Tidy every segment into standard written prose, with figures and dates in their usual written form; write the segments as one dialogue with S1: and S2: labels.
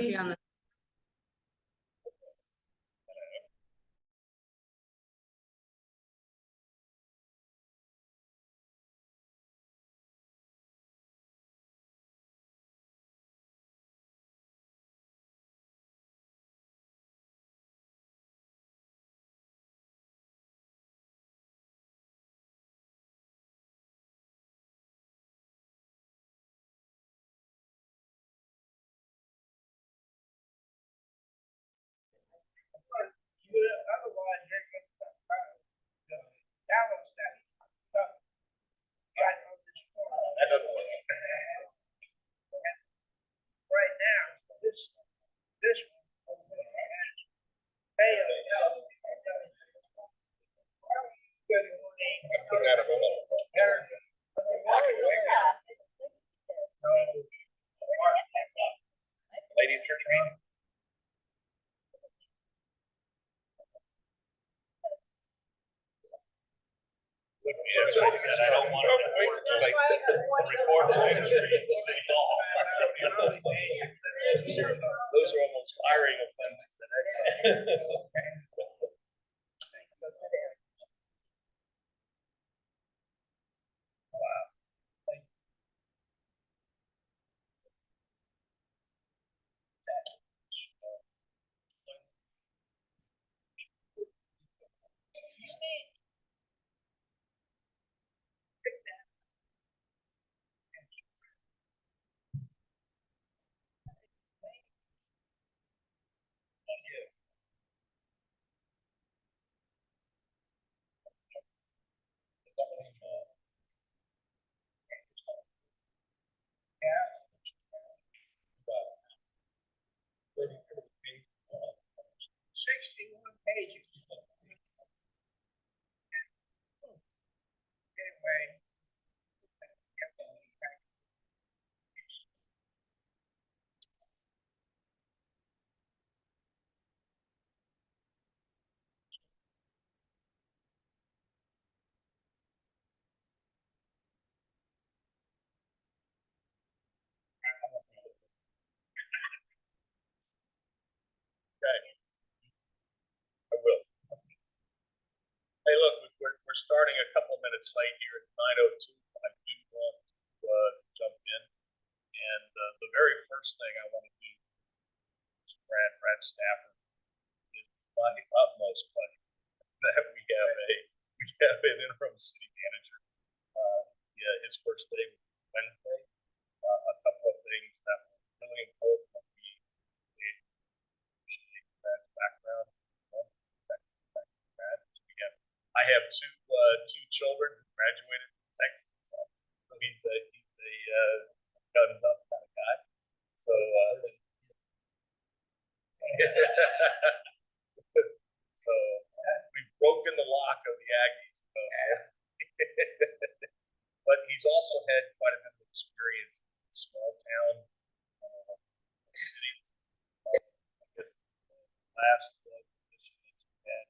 S1: should be on the.
S2: Right now, this
S3: Ladies church meeting. I don't want to report the city hall. Those are almost firing offenses.
S2: pages. Anyway.
S3: I will. Hey, look, we're starting a couple minutes late here at 9:02. I do want to jump in, and the very first thing I want to do is Brad Stafford is my utmost pleasure that we have an interim city manager. Yeah, his first day was Wednesday. A couple of things that were really important that we appreciate Brad's background. I have two children who graduated from Texas, so he's a guns up kind of guy. So so we've broken the lock of the Aggies. But he's also had quite a bit of experience in small town cities. I guess the last position that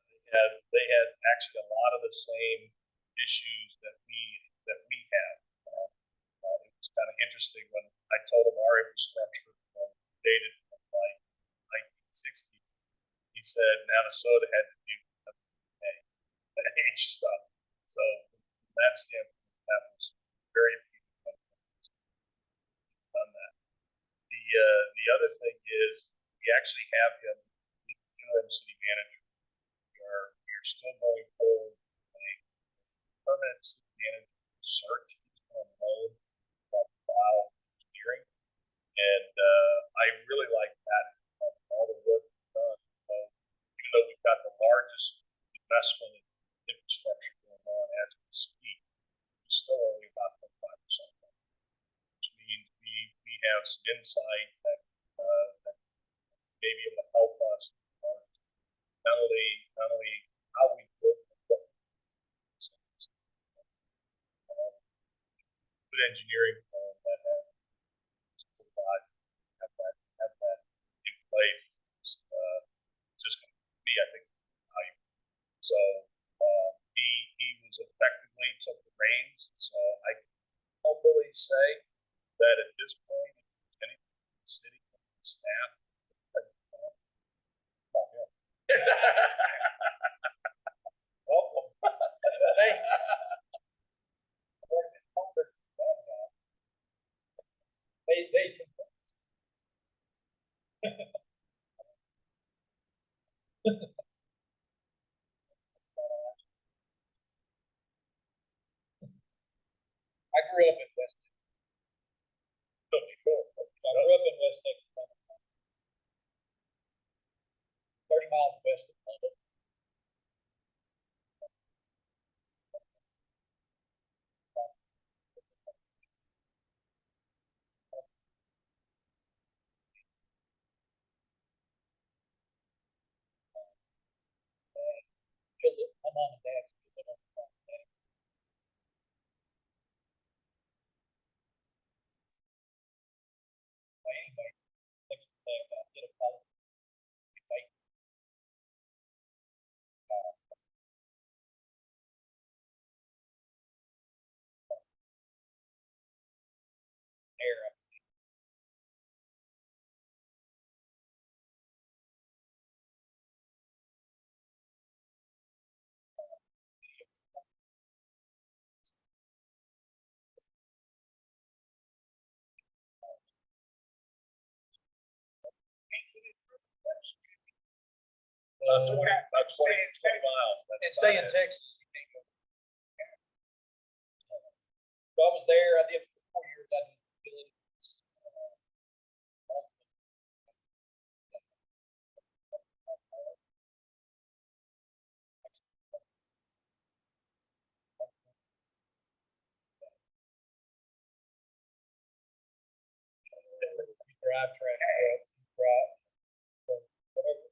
S3: he had they had actually a lot of the same issues that we have. It was kind of interesting when I told him our infrastructure dated from like 1960s. He said Minnesota had to do age stuff. So from that standpoint, that was very beautiful. Done that. The other thing is we actually have him interim city manager. We are still going forward with a permanent city manager search. He's on loan while engineering, and I really like that. All the work we've done. So even though we've got the largest investment in infrastructure going on as we speak, we're still only about 25%, which means we have some insight that may be able to help us not only how we work, but good engineering firm that has have that in place. Just going to be, I think, valuable. So he was effectively took the reins meetings, so I can hopefully say that at this point, any city staff. Welcome.
S2: Thanks. They can. I grew up in West Texas. I grew up in West Texas. 30 miles west of London. My mom and dad still live on the farm today. Well, anyway, thanks for saying that. I did a college debate there.
S3: About 20 miles. That's
S2: And stay in
S3: about it.
S2: Texas. You can't go. So I was there. I did for 4 years. I did utilities. Drive track, drive, whatever.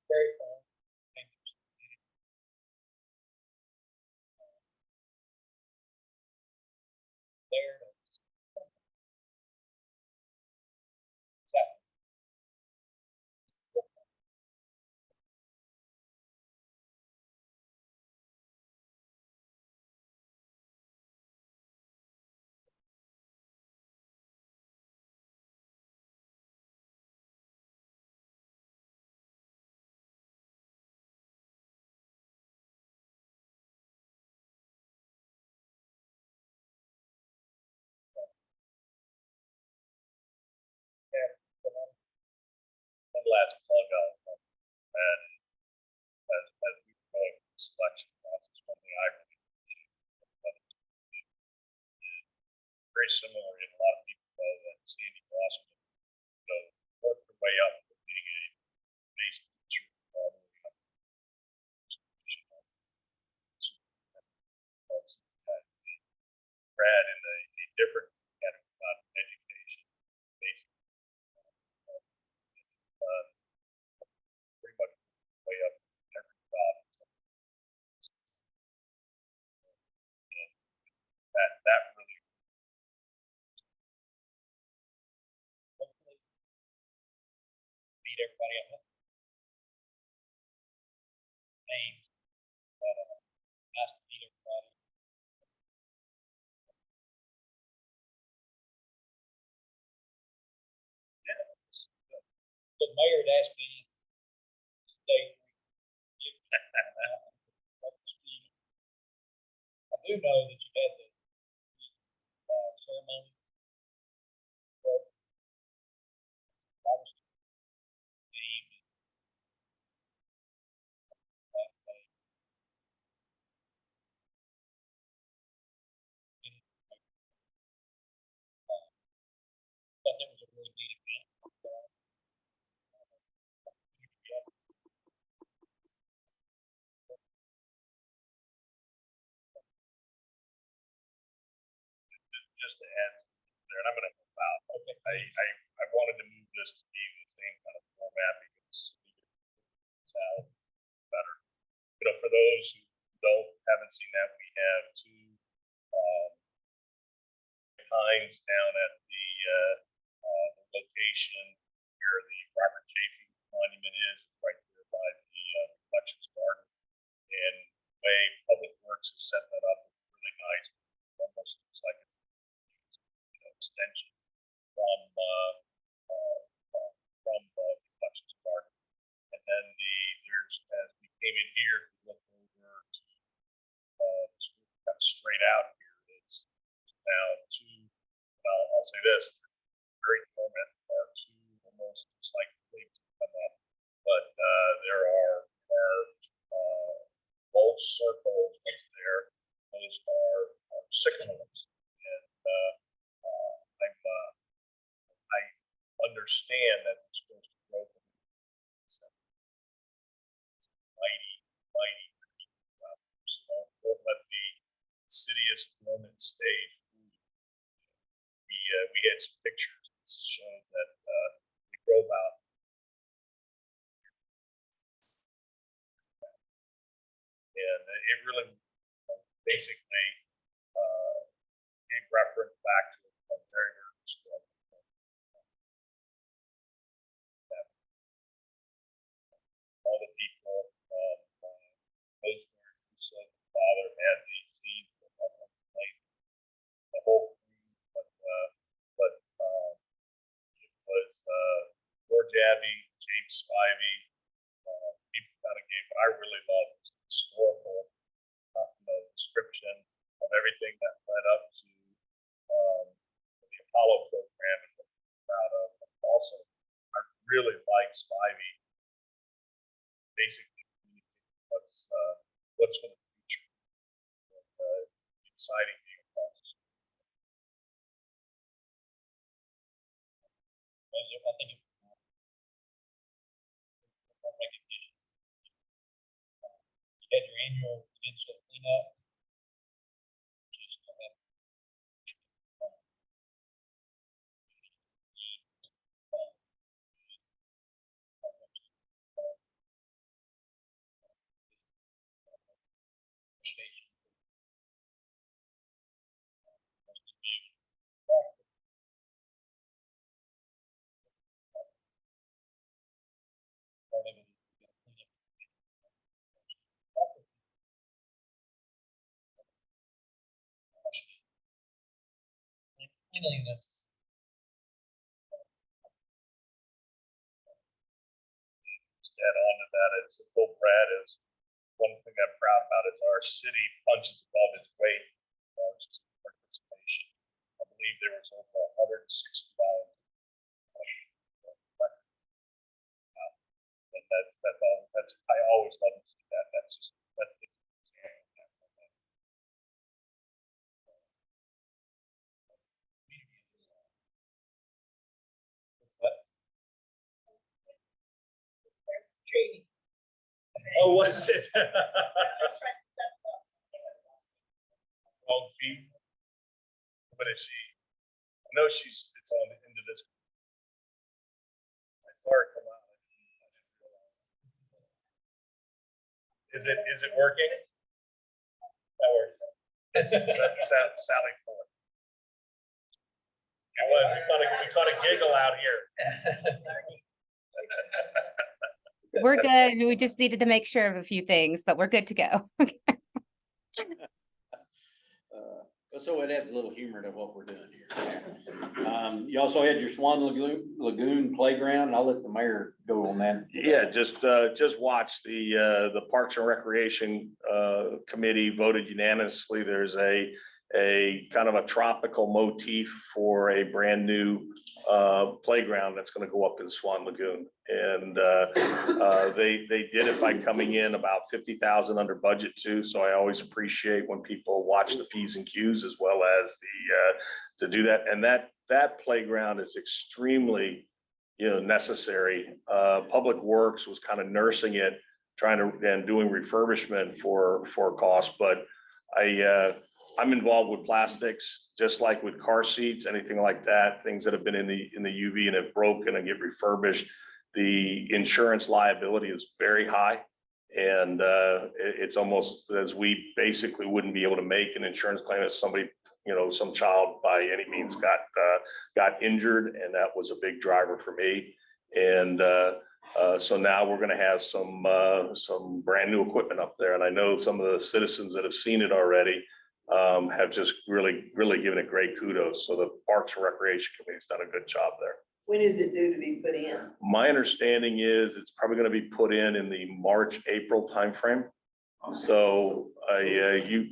S2: Very fun. There. So,
S3: One last plug on and as we go through the selection process, one thing I really very similar in a lot of people know that Sandy Crossman, work their way up to being a base teacher. Grad in a different category, not education, basically, pretty much way up every job. And that really
S2: hopefully meet everybody at home. Names. Nice to meet everybody. The mayor had asked me to stay. I do know that you had the ceremony. I was named that day. Thought that was a really neat event.
S3: just to add there, and I'm going to help out. Okay. I wanted to move this to be the same kind of format because it's better. For those who haven't seen that, we have two times down at the location where the Robert Chafee Monument is, right there by the Reflections Garden. And the way Public Works Works has set that up really nice. Almost looks like it's extension from Fletcher's Park. And then there's, as we came in here, we looked over to kind of straight out here. It's now two. I'll say this: very torment are two almost just like things come up, but there are both circles there. Those are sycamores, and I understand that it's supposed to grow from mighty. So don't let the insidious dormant stage. We had some pictures that showed that we grow about and it really basically gave reference back to a very strong. All the people, those who said the father had the seeds of the whole crew, but it was George Abbey, James Spivey, people kind of gave what I really love was the historical description of everything that led up to the Apollo program and what we're proud of. But also, I really like Spivey basically what's for the future. Exciting being a part of this. I think recognition. You had your annual digital cleanup. Just cleanliness. Add on to that is Brad is one thing I'm proud about is our city punches above its weight as far as participation. I believe there was over 160 volunteers. And that's I always love to see that. That's training. Oh, was it? Well, what is she? I know it's on into this. I saw her come out. Is it working? That works. It's Sally Ford. We caught a giggle out here.
S1: We're good. We just needed to make sure of a few things, but we're good to go.
S4: So it adds a little humor to what we're doing here. You also had your Swan Lagoon playground. I'll let the mayor go on that.
S3: Yeah, just watch the Parks and Recreation Committee voted unanimously. There's a kind of a tropical motif for a brand new playground that's going to go up in Swan Lagoon, and they did it by coming in about 50,000 under budget too. So I always appreciate when people watch the P's and Q's as well as to do that. And that playground is extremely necessary. Public Works was kind of nursing it, trying to and doing refurbishment for cost, but I'm involved with plastics, just like with car seats, anything like that, things that have been in the UV and have broken and get refurbished. The insurance liability is very high, and it's almost as we basically wouldn't be able to make an insurance claim if somebody, some child by any means got injured, and that was a big driver for me. And So now we're gonna have some brand new equipment up there, and I know some of the citizens that have seen it already have just really given it great kudos. So the Parks and Recreation Committee's done a good job there.
S5: When is it due to be put in?
S3: My understanding is it's probably gonna be put in the March, April timeframe. So,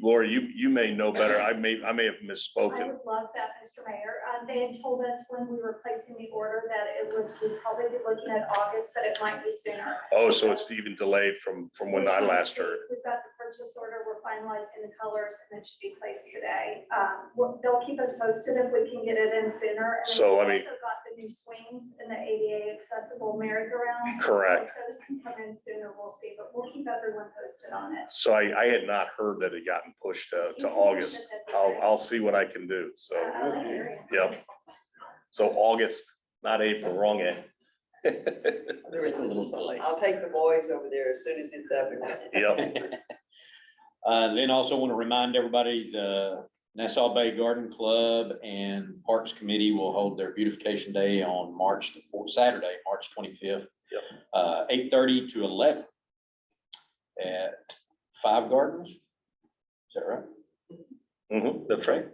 S3: Laura, you may know better. I may have
S6: I
S3: misspoken.
S6: would love that, Mr. Mayor. They had told us when we were placing the order that it would, we'd probably be looking at August, but it might be sooner.
S3: Oh, so it's even delayed from when I last heard.
S6: We've got the purchase order, we're finalizing the colors, and it should be placed today. They'll keep us posted if we can get it in sooner. And then
S3: So,
S6: we've
S3: I mean-
S6: also got the new swings and the ADA accessible merry-go-round.
S3: Correct.
S6: So if those can come in sooner, we'll see, but we'll keep everyone posted on it.
S3: So I had not heard that it gotten pushed to August. I'll see what I can do. So, yep. So August, not April, wrong end.
S4: There is a little delay.
S5: I'll take the boys over there as soon as it's up and running.
S3: Yep.
S4: Then also want to remind everybody, the Nassau Bay Garden Club and Parks Committee will hold their beautification day on Saturday, March 25th.
S3: Yep.
S4: 8:30 to 11 at 5 Gardens. Is that right?
S3: That's right.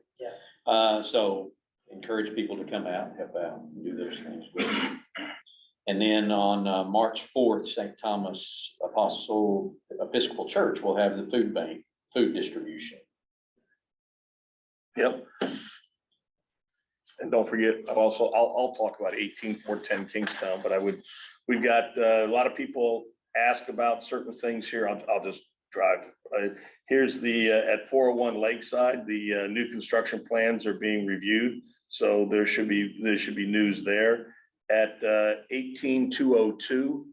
S4: So encourage people to come out, help out, and do those things. And then on March 4th, St. Thomas Apostle Episcopal Church will have the food bank, food distribution.
S3: Yep. And don't forget, I'll talk about 18410 Kingstown, but we've got a lot of people ask about certain things here. I'll just drive. Here's the, at 401 Lakeside, the new construction plans are being reviewed. So there should be news there. At 18202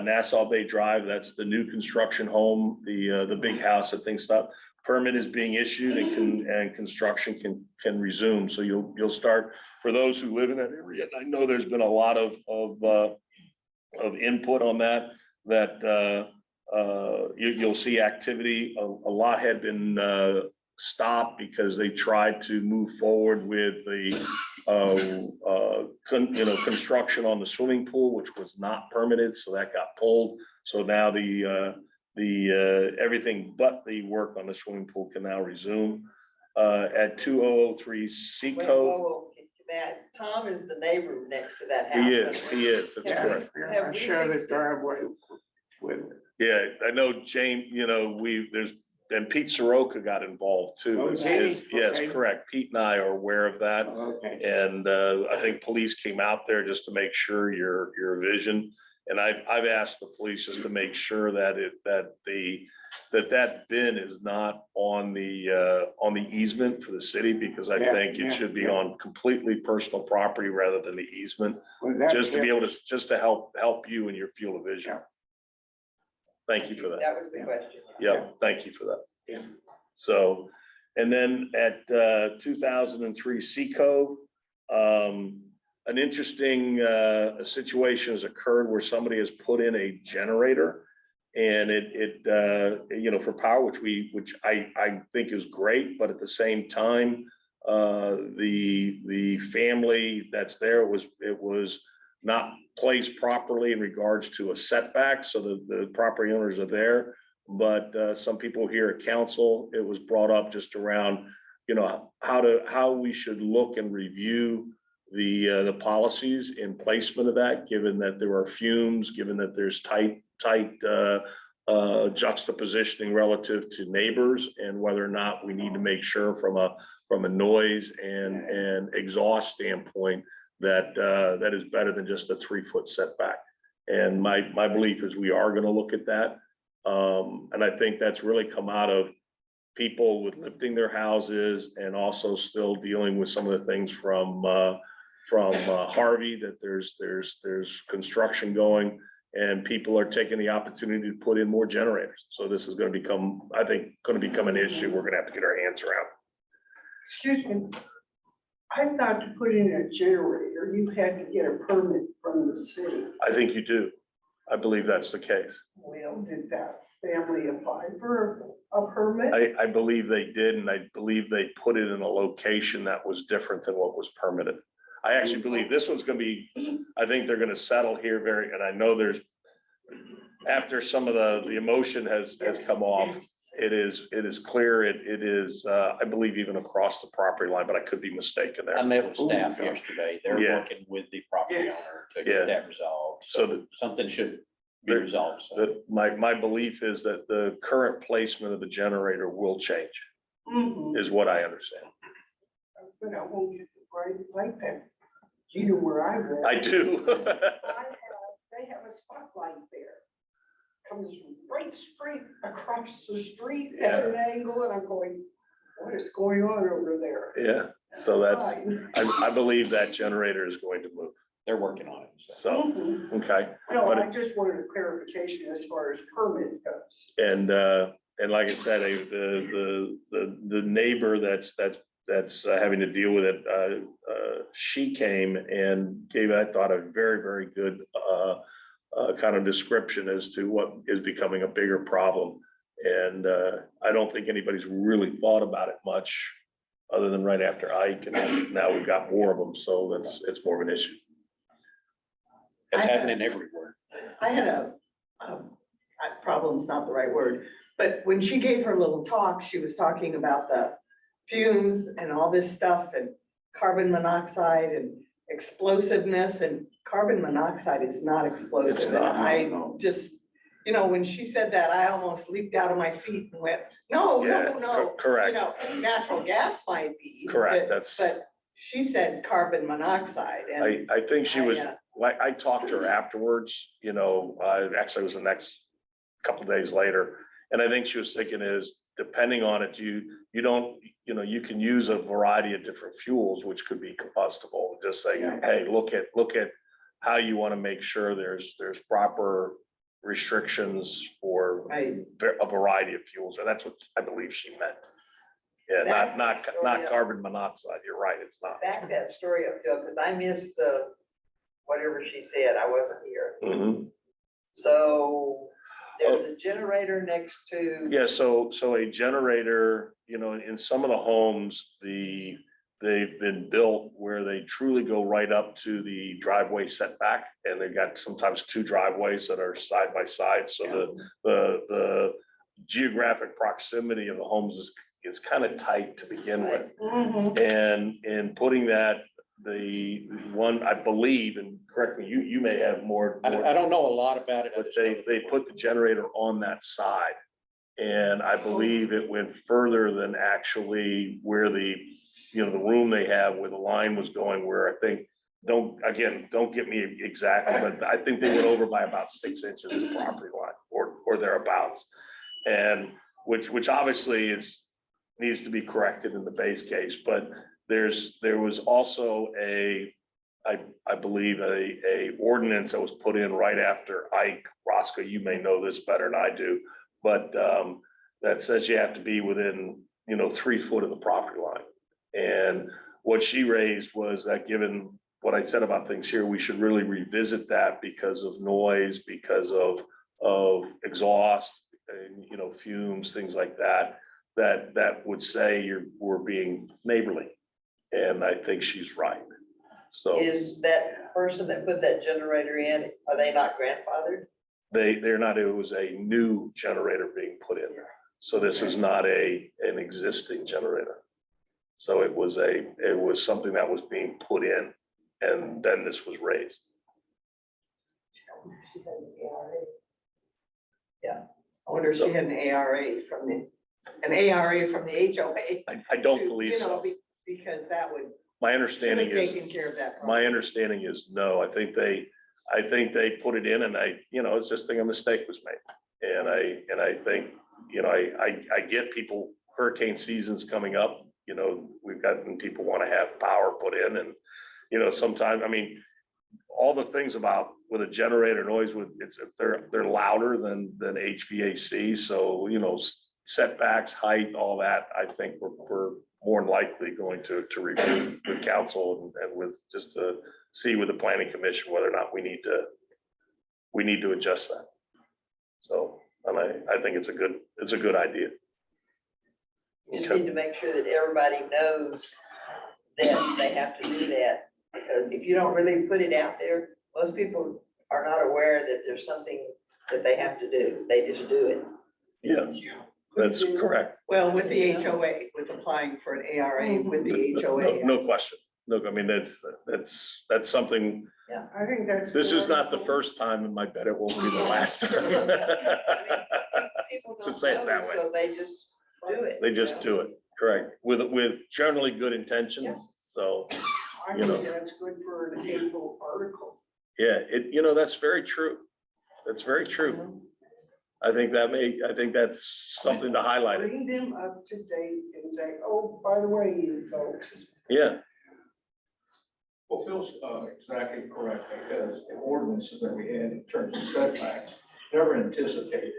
S3: Nassau Bay Drive, that's the new construction home, the big house that things stop. Permit is being issued and construction can resume. So you'll start, for those who live in that area. I know there's been a lot of input on that you'll see activity. A lot had been stopped because they tried to move forward with the construction on the swimming pool, which was not permitted, so that got pulled. So now everything but the work on the swimming pool can now resume. At 2003
S5: Wait,
S3: Seacoast.
S5: whoa, Matt, Tom is the neighbor next to that house.
S3: He is, that's
S5: Yeah.
S3: correct.
S5: Have we
S7: Share the
S5: fixed it?
S7: driveway with.
S3: Yeah, I know James, and Pete Soroka got involved too.
S7: Oh,
S3: Yes,
S7: okay.
S3: correct. Pete and I are aware of that.
S7: Okay.
S3: And I think police came out there just to make sure your vision. And I've asked the police just to make sure that that bin is not on the easement for the city, because I
S7: Yeah,
S3: think
S7: yeah,
S3: it should be
S7: yeah.
S3: on completely personal property rather than the easement,
S7: Well, that-
S3: just to be able to, just to help you in your field of vision.
S7: Yeah.
S3: Thank you for that.
S5: That was the question.
S3: Yeah, thank you for that.
S7: Yeah.
S3: So, and then at 2003 Sea Cove, an interesting situation has occurred where somebody has put in a generator, and it for power, which I think is great, but at the same time, the family that's there it was not placed properly in regards to a setback, so the property owners are there. But some people here at council, it was brought up just around, how we should look and review the policies in placement of that, given that there are fumes, given that there's tight juxtapositioning relative to neighbors, and whether or not we need to make sure from a noise and exhaust standpoint that is better than just a 3-foot setback. And my belief is we are going to look at that. And I think that's really come out of people with lifting their houses, and also still dealing with some of the things from Harvey, that there's construction going, and people are taking the opportunity to put in more generators. So this is going to become, I think, an issue we're going to have to get our hands around.
S7: Excuse me. I thought to put in a generator, you had to get a permit from the city.
S3: I think you do. I believe that's the case.
S7: Well, did that family apply for a permit?
S3: I believe they did, and I believe they put it in a location that was different than what was permitted. I actually believe this one's gonna be, I think they're gonna settle here and I know after some of the emotion has come off, it is clear, it is, I believe even across the property line, but I could be mistaken there.
S4: I met with staff yesterday. They're
S3: Yeah.
S4: working with the property
S7: Yes.
S4: owner to
S3: Yeah.
S4: get that resolved.
S3: So
S4: So something should be
S3: there-
S4: resolved. So
S3: That my belief is that the current placement of the generator will change, is what I understand.
S7: But I won't get the bright light back. You know where I live.
S3: I do.
S7: They have a spotlight there. Comes right straight across the street at an angle, and I'm going, what is going on over there?
S3: Yeah, so that's,
S7: Fine.
S3: I believe that generator is going to move,
S4: they're working on it. So.
S3: so,
S7: Mhm.
S3: okay.
S7: No,
S3: But
S7: I just wanted a clarification as far as permit goes.
S3: And like I said, the neighbor that's having to deal with it, she came and gave, I thought, a very, very good kind of description as to what is becoming a bigger problem. And I don't think anybody's really thought about it much, other than right after Ike, and now we've got more of them, so it's more of an issue.
S4: It's
S5: I have-
S4: happening everywhere.
S5: I had problem's not the right word, but when she gave her little talk, she was talking about the fumes and all this stuff and carbon monoxide and explosiveness, and carbon monoxide is not explosive.
S3: It's
S5: And
S3: not,
S5: I
S3: no.
S5: just, when she said that, I almost leaped out of my seat and went, no,
S3: Yeah,
S5: no, no.
S3: correct.
S5: Natural gas might be.
S3: Correct,
S5: But she said carbon monoxide and.
S3: I think she was,
S5: I,
S3: like, I talked to her afterwards, actually it was the next couple of days later. And I think she was thinking is, depending on it, you don't, you can use a variety of different fuels, which could be combustible. Just saying, hey, look at how you want to make sure there's proper restrictions for
S5: Right.
S3: a variety of fuels. And that's what I believe she meant. Yeah, not carbon monoxide. You're right, it's not.
S5: Back that story up, Phil, because I missed whatever she said. I wasn't here.
S3: Mhm.
S5: So there's a generator next to.
S3: Yeah, so a generator, in some of the homes, they've been built where they truly go right up to the driveway setback. And they've got sometimes two driveways that are side by side, so the geographic proximity of the homes is kind of tight to begin with. And in putting that, the one, I believe, and correct me, you may have more.
S4: I don't know a lot about it. I
S3: But
S4: just know
S3: they put the generator on that side. And I believe it went further than actually where the room they have where the line was going, where I think, don't get me exactly, but I think they went over by about 6 inches the property line or thereabouts. And which obviously needs to be corrected in the base case, but there was also I believe a ordinance that was put in right after Ike. Roscoe, you may know this better than I do, but that says you have to be within 3 foot of the property line. And what she raised was that, given what I said about things here, we should really revisit that because of noise, because of exhaust and fumes, things like that. That would say we're being neighborly. And I think she's right. So
S5: Is that person that put that generator in, are they not grandfathered?
S3: they're not, it was a new generator being put in. So this is not an existing generator. So it was something that was being put in, and then this was raised.
S5: She had an ARA. Yeah, I wonder if she had an ARA from the HOA.
S3: I don't believe so.
S5: Because that would.
S3: My
S5: Should
S3: understanding
S5: have
S3: is,
S5: taken care of that.
S3: my understanding is no. I think they put it in, and it's just a mistake was made. And I think, I get people, hurricane season's coming up, we've gotten, people want to have power put in, and, sometimes, all the things about with a generator noise, they're louder than HVAC. So, setbacks, height, all that, I think we're more than likely going to review with council and with just to see with the planning commission whether or not we need to adjust that. So, and I think it's a good idea.
S5: You just need to make sure that everybody knows that they have to do that
S8: Because if you don't really put it out there, most people are not aware that there's something that they have to do. They just do it.
S3: Yeah, that's correct.
S5: Well, with the HOA, with applying for an ARA with the
S3: No,
S5: HOA.
S3: no question. Look, I mean, that's something,
S7: I think that's.
S3: this is not the first time, and I bet it won't be the last time.
S8: People
S3: To
S8: don't
S3: say it
S8: know,
S3: that way.
S8: so they just do it.
S3: They just do it, correct, with generally good intentions, so,
S7: I
S3: you know.
S7: think that's good for an April article.
S3: yeah, that's very true. That's very true. I think that's something to highlight it,
S7: Bring them up to date and say, oh, by the way, you folks.
S3: yeah,
S2: Well, Phil's exactly correct, because the ordinances that we had in terms of setbacks never anticipated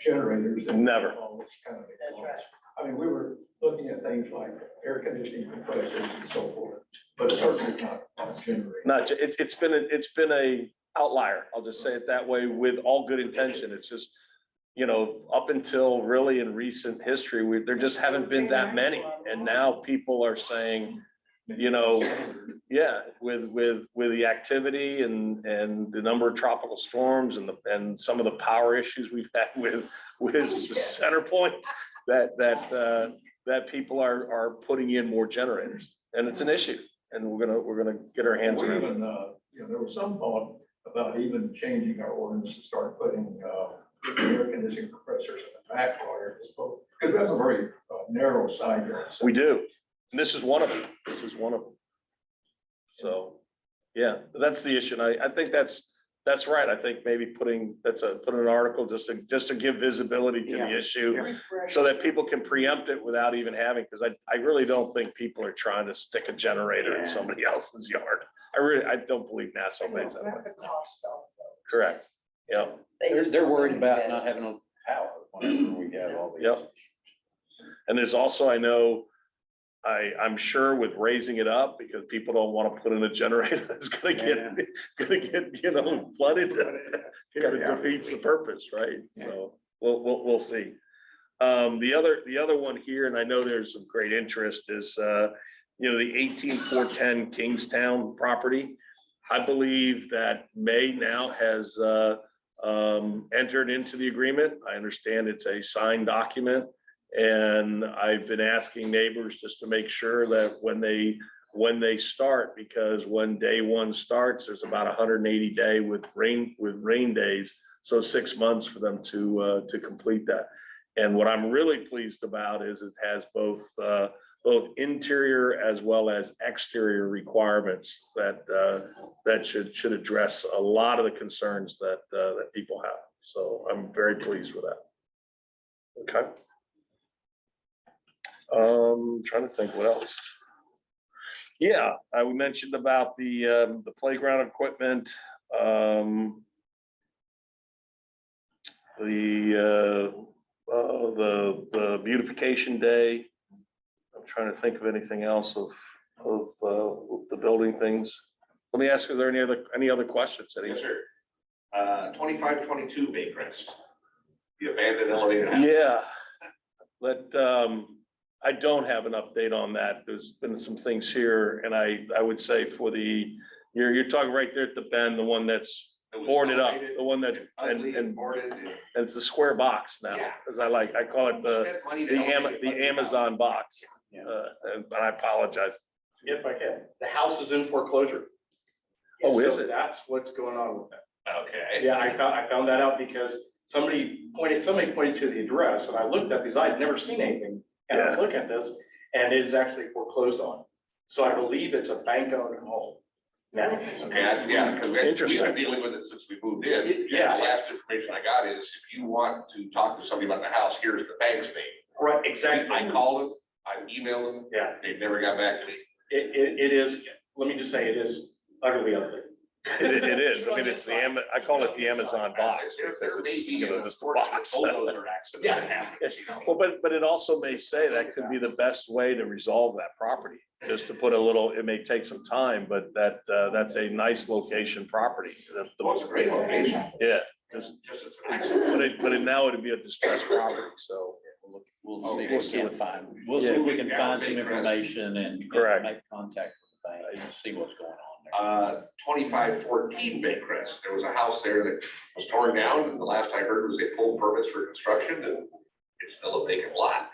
S2: generators. that would
S3: Never.
S2: all this kind of
S8: That's
S2: influence.
S8: right.
S2: I mean, we were looking at things like air conditioning compressors and so forth, but certainly not generators.
S3: it's been a outlier, I'll just say it that way, with all good intention, it's just, up until really in recent history, there just haven't been that many, and now people are saying, yeah, with the activity and the number of tropical storms and some of the power issues we've had with Centerpoint, that people are putting in more generators, and it's an issue, and we're gonna get our hands
S2: Or
S3: around it.
S2: even, there was some thought about even changing our ordinance to start putting air conditioning compressors in the back yard, because we have a very narrow side yard.
S3: We do, and this is one of them. So, yeah, that's the issue, and I think that's right. I think maybe put an article just to give visibility to the issue, so that people can preempt it without even having, because I really don't think people are trying to stick a generator in somebody else's yard. I don't believe Nassau makes that way. Correct. Yep.
S4: They're worried about not having no power whenever we have all these.
S3: Yep. And there's also, I know, I'm sure with raising it up, because people don't want to put in a generator that's gonna get flooded. Kind of defeats the purpose, right? So we'll see. The other one here, and I know there's some great interest, is the 18410 Kingstown property. I believe that May now has entered into the agreement. I understand it's a signed document. And I've been asking neighbors just to make sure that when they start, because when day one starts, there's about 180 day with rain days. So 6 months for them to complete that. And what I'm really pleased about is it has both interior as well as exterior requirements that should address a lot of the concerns that people have. So I'm very pleased with that. Okay. Trying to think what else. Yeah, we mentioned about the playground equipment, the beautification day. I'm trying to think of anything else of the building things. Let me ask, is there any other questions?
S9: Yes, sir. 2522 Baycrest. The abandoned elevator house.
S3: Yeah, I don't have an update on that. There's been some things here, and I would say you're talking right there at the bend, the one that's boarded up, the one that, and
S9: Boarded.
S3: it's the square box now,
S9: Yeah.
S3: as I call it the Amazon box.
S4: Yeah.
S3: And I apologize.
S10: If I can, the house is in foreclosure.
S3: Oh, is
S10: So
S3: it?
S10: That's what's going on with that.
S9: Okay.
S10: Yeah, I found that out because somebody pointed to the address and I looked up because I'd never seen anything. And I was looking at this and it is actually foreclosed on. So I believe it's a bank-owned home. Now,
S9: Okay, because we've
S3: Interesting.
S9: been dealing with it since we moved in.
S10: Yeah.
S9: The last information I got is if you want to talk to somebody about the house, here's the bank's name.
S10: right, exactly.
S9: I called them, I emailed them,
S10: Yeah,
S9: they've never got back to me.
S10: it is, let me just say, it is utterly ugly.
S3: It is. I mean, I call it the Amazon box because
S9: There may
S3: it's,
S9: be an
S3: just a
S9: unfortunate
S3: box.
S9: bulldozer accident that happens,
S3: Well, but it also may say that could be the best way to resolve that property, just to put it may take some time, but that's a nice location property.
S9: Well, it's a great location.
S3: Yeah,
S9: Just it's an accident.
S3: but now it'd be a distressed property, so.
S4: We'll see if we can find some information and
S3: Correct.
S4: make contact with the bank. I didn't see what's going on there.
S9: 2514 Baycrest, there was a house there that was torn down, and the last I heard was they pulled permits for construction, and it's still a vacant lot.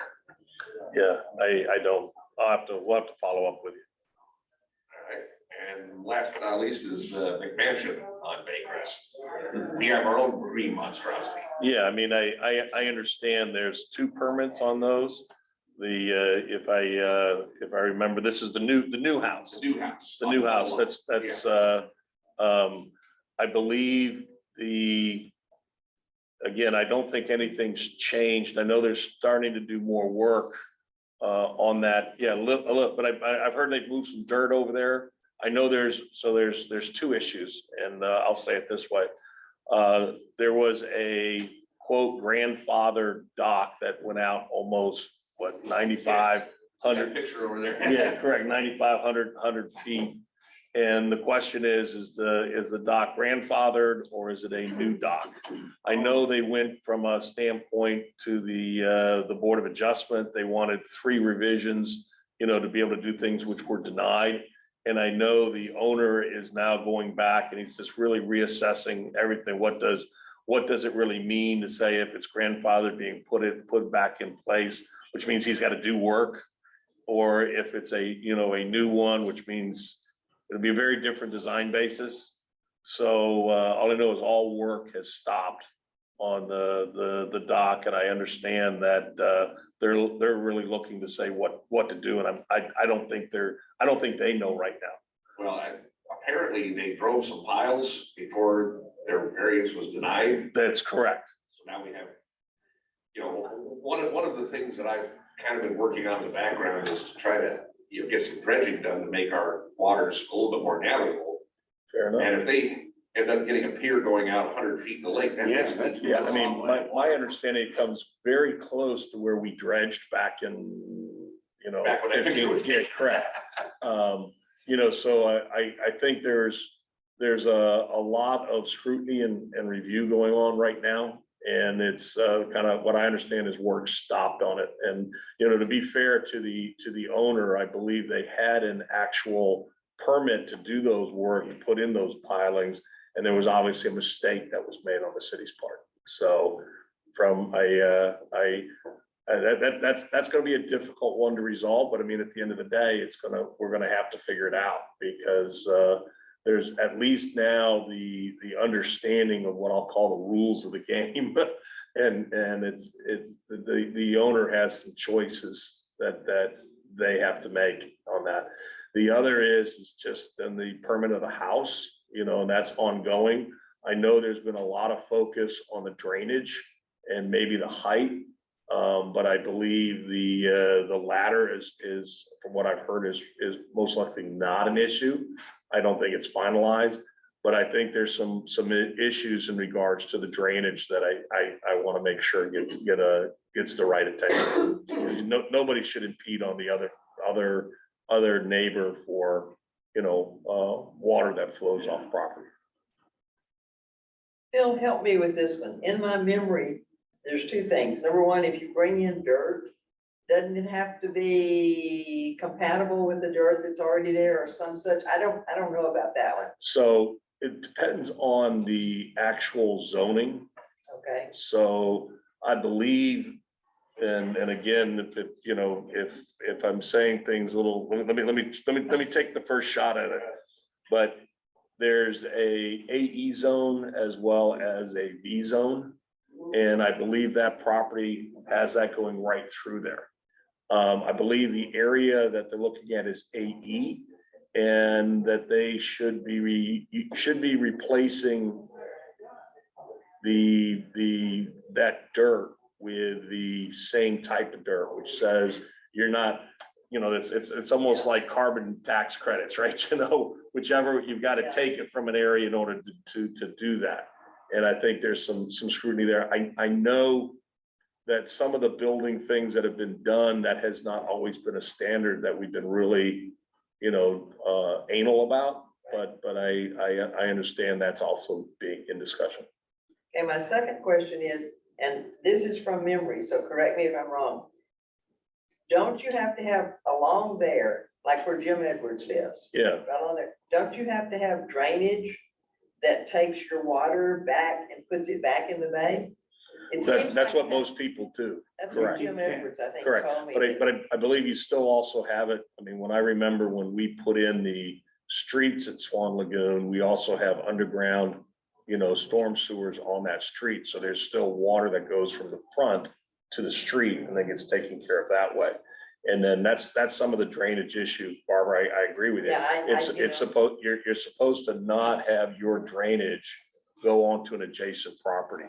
S3: Yeah, I don't, we'll have to follow up with you.
S9: All right, and last but not least is the McMansion on Baycrest. We have our own green monstrosity.
S3: Yeah, I mean, I understand there's 2 permits on those. If I remember, this is the new house.
S9: The new house.
S3: The new house, that's, I believe again, I don't think anything's changed. I know they're starting to do more work on that. Yeah, look, but I've heard they've moved some dirt over there. I know there's 2 issues, and I'll say it this way. There was a quote grandfather dock that went out almost, what, 9,500.
S9: Picture over there.
S3: Yeah, correct, 9,500 feet. And the question is the dock grandfathered or is it a new dock? I know they went from a standpoint to the Board of Adjustment. They wanted 3 revisions, to be able to do things which were denied. And I know the owner is now going back and he's just really reassessing everything. What does it really mean to say if it's grandfathered being put back in place, which means he's got to do work, or if it's a new one, which means it'll be a very different design basis. So all I know is all work has stopped on the dock, and I understand that they're really looking to say what to do, and I don't think they know right now.
S9: Well, apparently they drove some piles before their variance was denied.
S3: That's correct.
S9: So now we have, one of the things that I've kind of been working on in the background is to try to, get some dredging done to make our waters a little bit more navigable.
S3: Fair enough.
S9: And if they end up getting a pier going out 100 feet in the lake, that makes sense.
S3: Yeah, I mean, my understanding, it comes very close to where we dredged back in,
S9: Back when that picture was
S3: 15, yeah, correct. So I think there's a lot of scrutiny and review going on right now. And it's kind of what I understand is work stopped on it. And, to be fair to the owner, I believe they had an actual permit to do those work, to put in those pilings. And there was obviously a mistake that was made on the city's part. So from that's going to be a difficult one to resolve. But I mean, at the end of the day, we're going to have to figure it out, because there's at least now the understanding of what I'll call the rules of the game. and it's the owner has some choices that they have to make on that. The other is just in the permit of the house, and that's ongoing. I know there's been a lot of focus on the drainage and maybe the height. But I believe the latter is from what I've heard is most likely not an issue. I don't think it's finalized, but I think there's some issues in regards to the drainage that I want to make sure gets the right attention. Nobody should impede on the other neighbor for water that flows off property.
S8: Phil, help me with this one. In my memory, there's 2 things. Number one, if you bring in dirt, doesn't it have to be compatible with the dirt that's already there or some such? I don't know about that one.
S3: So it depends on the actual zoning.
S8: Okay.
S3: So I believe, and again, if I'm saying things a little, let me take the first shot at it. But there's a AE zone as well as a V zone. And I believe that property has that going right through there. I believe the area that they're looking at is AE, and that they should be replacing that dirt with the same type of dirt, which says you're not, it's almost like carbon tax credits, right? Whichever, you've got to take it from an area in order to do that. And I think there's some scrutiny there. I know that some of the building things that have been done, that has not always been a standard that we've been really, anal about, but I understand that's also being in discussion.
S8: Okay, my second question is, and this is from memory, so correct me if I'm wrong. don't you have to have along there, like where Jim Edwards lives?
S4: Yeah.
S8: Right on there, don't you have to have drainage that takes your water back and puts it back in the bay? It seems
S4: That's
S8: like
S4: what most people do.
S8: That's what
S4: correct.
S8: Jim Edwards, I think,
S4: Correct,
S8: told me.
S4: but I believe you still also have it. I mean, when I remember when we put in the streets at Swan Lagoon, we also have underground, storm sewers on that street. So there's still water that goes from the front to the street and then gets taken care of that way. And then that's some of the drainage issue, Barbara. I agree with you.
S8: Yeah,
S4: It's supposed, you're supposed to not have your drainage go onto an adjacent property.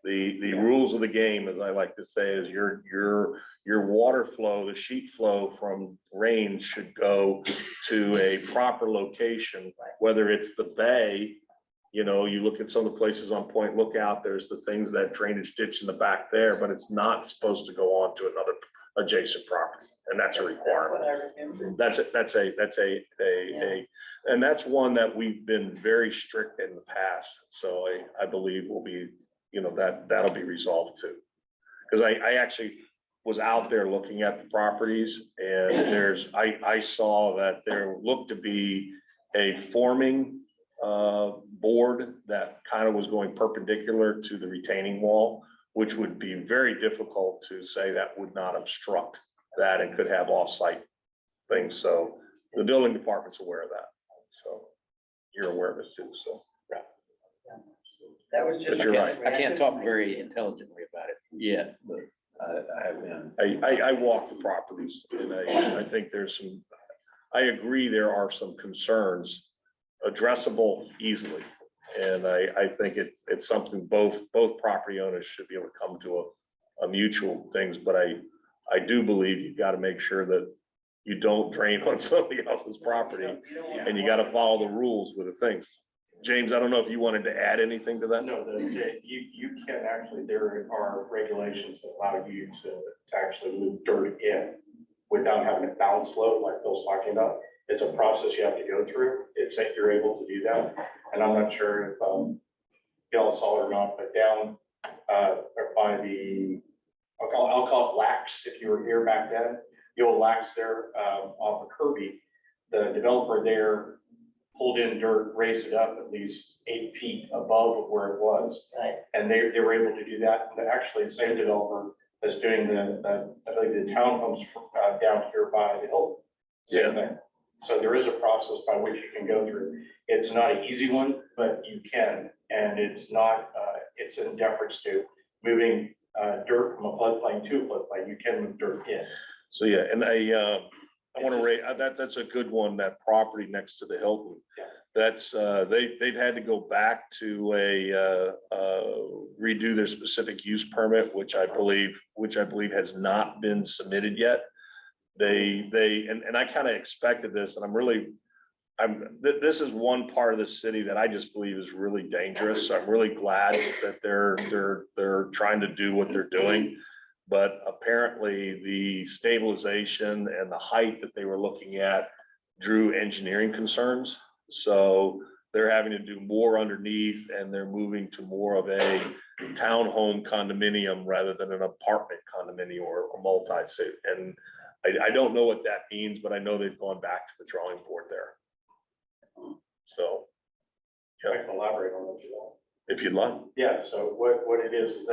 S4: The rules of the game, as I like to say, is your water flow, the sheet flow from rain should go to a proper location, whether it's the bay. You look at some of the places on Point Lookout, there's the things that drainage ditch in the back there, but it's not supposed to go on to another adjacent property. And that's a requirement.
S8: That's what I remember.
S4: And that's one that we've been very strict in the past. So I believe will be, that'll be resolved too. Because I actually was out there looking at the properties and I saw that there looked to be a forming board that kind of was going perpendicular to the retaining wall, which would be very difficult to say that would not obstruct that and could have off-site things. So the building department's aware of that. So you're aware of it too, so.
S8: That was just.
S4: But you're right. I
S11: can't talk very intelligently about it yet, but I have been.
S4: I walk the properties and I think I agree there are some concerns addressable easily. And I think it's something both property owners should be able to come to a mutual things, but I do believe you've got to make sure that you don't drain on somebody else's property and you got to follow the rules with the things. James, I don't know if you wanted to add anything to that?
S10: No, you can actually, there are regulations that allow you to actually move dirt in without having a bounce flow like Phil's talking about. It's a process you have to go through. It's that you're able to do that. And I'm not sure if y'all saw it or not, but down by the, I'll call it Lax, if you were here back then, the old Lax there off of Kirby, the developer there pulled in dirt, raised it up at least 8 feet above where it was.
S8: Right.
S10: And they were able to do that. But actually, the same developer that's doing I believe the townhomes down here by the hill. Same thing. So there is a process by which you can go through. It's not an easy one, but you can. And it's not, it's in deference to moving dirt from a floodplain to a floodplain. You can move dirt in.
S4: So, yeah, and I want to rate, that's a good one, that property next to the Hilton.
S10: Yeah.
S4: That's, they've had to go back to redo their specific use permit, which I believe has not been submitted yet. And I kind of expected this, and this is one part of the city that I just believe is really dangerous. So I'm really glad that they're trying to do what they're doing. But apparently the stabilization and the height that they were looking at drew engineering concerns. So they're having to do more underneath and they're moving to more of a townhome condominium rather than an apartment condominium or a multi-state. And I don't know what that means, but I know they've gone back to the drawing board there. So.
S10: I can elaborate on that if you want.
S4: If you'd like.
S10: Yeah, so what it is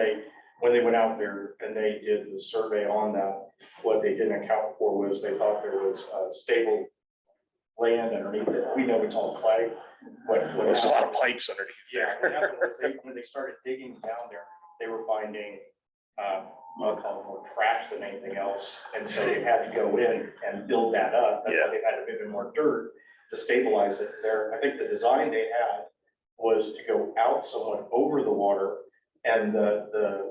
S10: when they went out there and they did the survey on that, what they didn't account for was they thought there was stable land underneath it. We know it's all clay.
S4: There's a lot of pipes underneath.
S10: Yeah, what happened was when they started digging down there, they were finding, I'll call it more trash than anything else. And so they had to go in and build that up. That's why they had to move in more dirt to stabilize it there. I think the design they had was to go out somewhat over the water, and the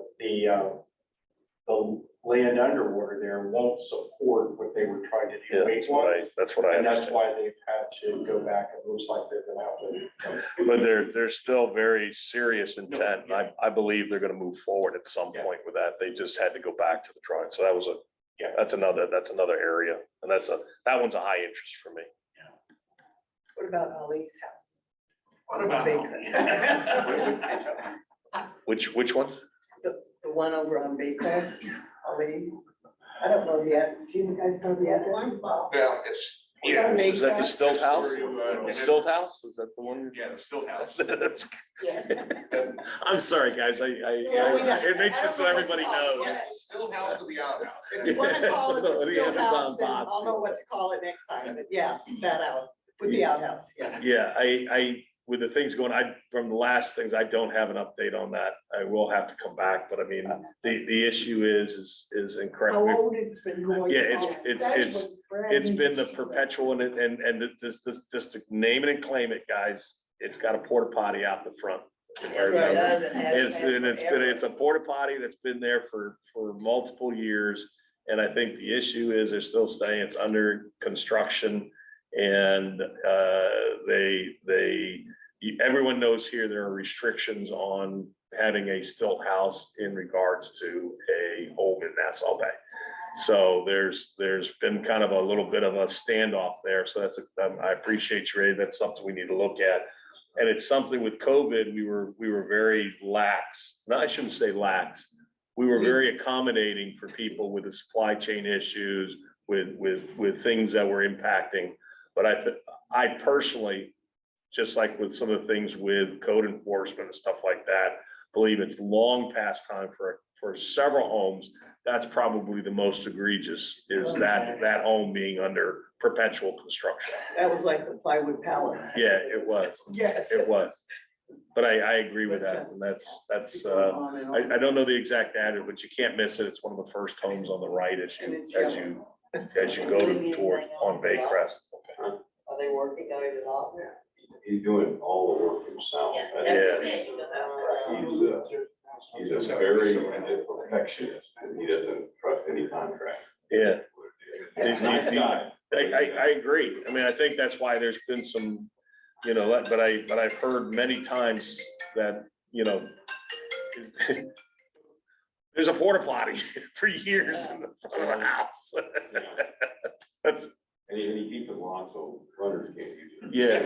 S10: land underwater there won't support what they were trying to do weight-wise.
S4: That's what I
S10: And that's
S4: understand.
S10: why they've had to go back, and it looks like they're gonna have to.
S4: But there's still very serious intent. And I believe they're gonna move forward at some point with that. They just had to go back to the drawing. So that's another area. And that one's a high interest for me.
S5: What about Ali's house?
S9: What about?
S4: Which one?
S5: The one over on Baycrest, Ali. I don't know the, do you guys know the address?
S9: Yeah, it's. Yeah.
S11: Is that the Stilt House?
S9: The
S11: Stilt House, is that the one?
S9: Yeah, the still house.
S11: That's-
S5: Yes.
S11: I'm sorry, guys, it makes it so everybody knows.
S9: Yeah, Still house to the outhouse.
S5: If you wanna call it the
S11: The
S5: still
S11: Amazon
S5: house, then
S11: box.
S5: I'll know what to call it next time, but yes, that house, with the outhouse, yeah.
S11: Yeah, with the things going, from the last things, I don't have an update on that. I will have to come back, but I mean, the issue is
S7: How
S11: incredible.
S7: old it's been going.
S11: Yeah,
S7: on. That's what Brad
S11: It's been the
S7: needs to know.
S11: perpetual and just to name it and claim it, guys, it's got a porta potty out the front.
S8: Yes, it does. It has had forever.
S11: It's a porta potty that's been there for multiple years. And I think the issue is they're still staying, it's under construction. And everyone knows here there are restrictions on having a stilt house in regards to a home in Nassau Bay. So there's been kind of a little bit of a standoff there. So I appreciate you, Ray. That's something we need to look at. And it's something with COVID, we were very lax. No, I shouldn't say lax. We were very accommodating for people with the supply chain issues, with things that were impacting. But I personally, just like with some of the things with code enforcement and stuff like that, believe it's long past time for several homes. That's probably the most egregious, is that home being under perpetual construction.
S5: That was like the plywood palace.
S11: Yeah, it was.
S5: Yes.
S11: It was. But I agree with that. And that's, I don't know the exact address, but you can't miss it. It's one of the first homes on the right as you go toward on Baycrest.
S8: Are they working on it at all?
S12: He's doing all the work himself. He's a very perfectionist, and he doesn't trust any contract.
S11: Yeah.
S12: Nice guy.
S11: I agree. I mean, I think that's why there's been some, but I've heard many times that, there's a porta potty for years in the front of the house. That's.
S12: And he keeps it locked so runners can't use it.
S11: Yeah.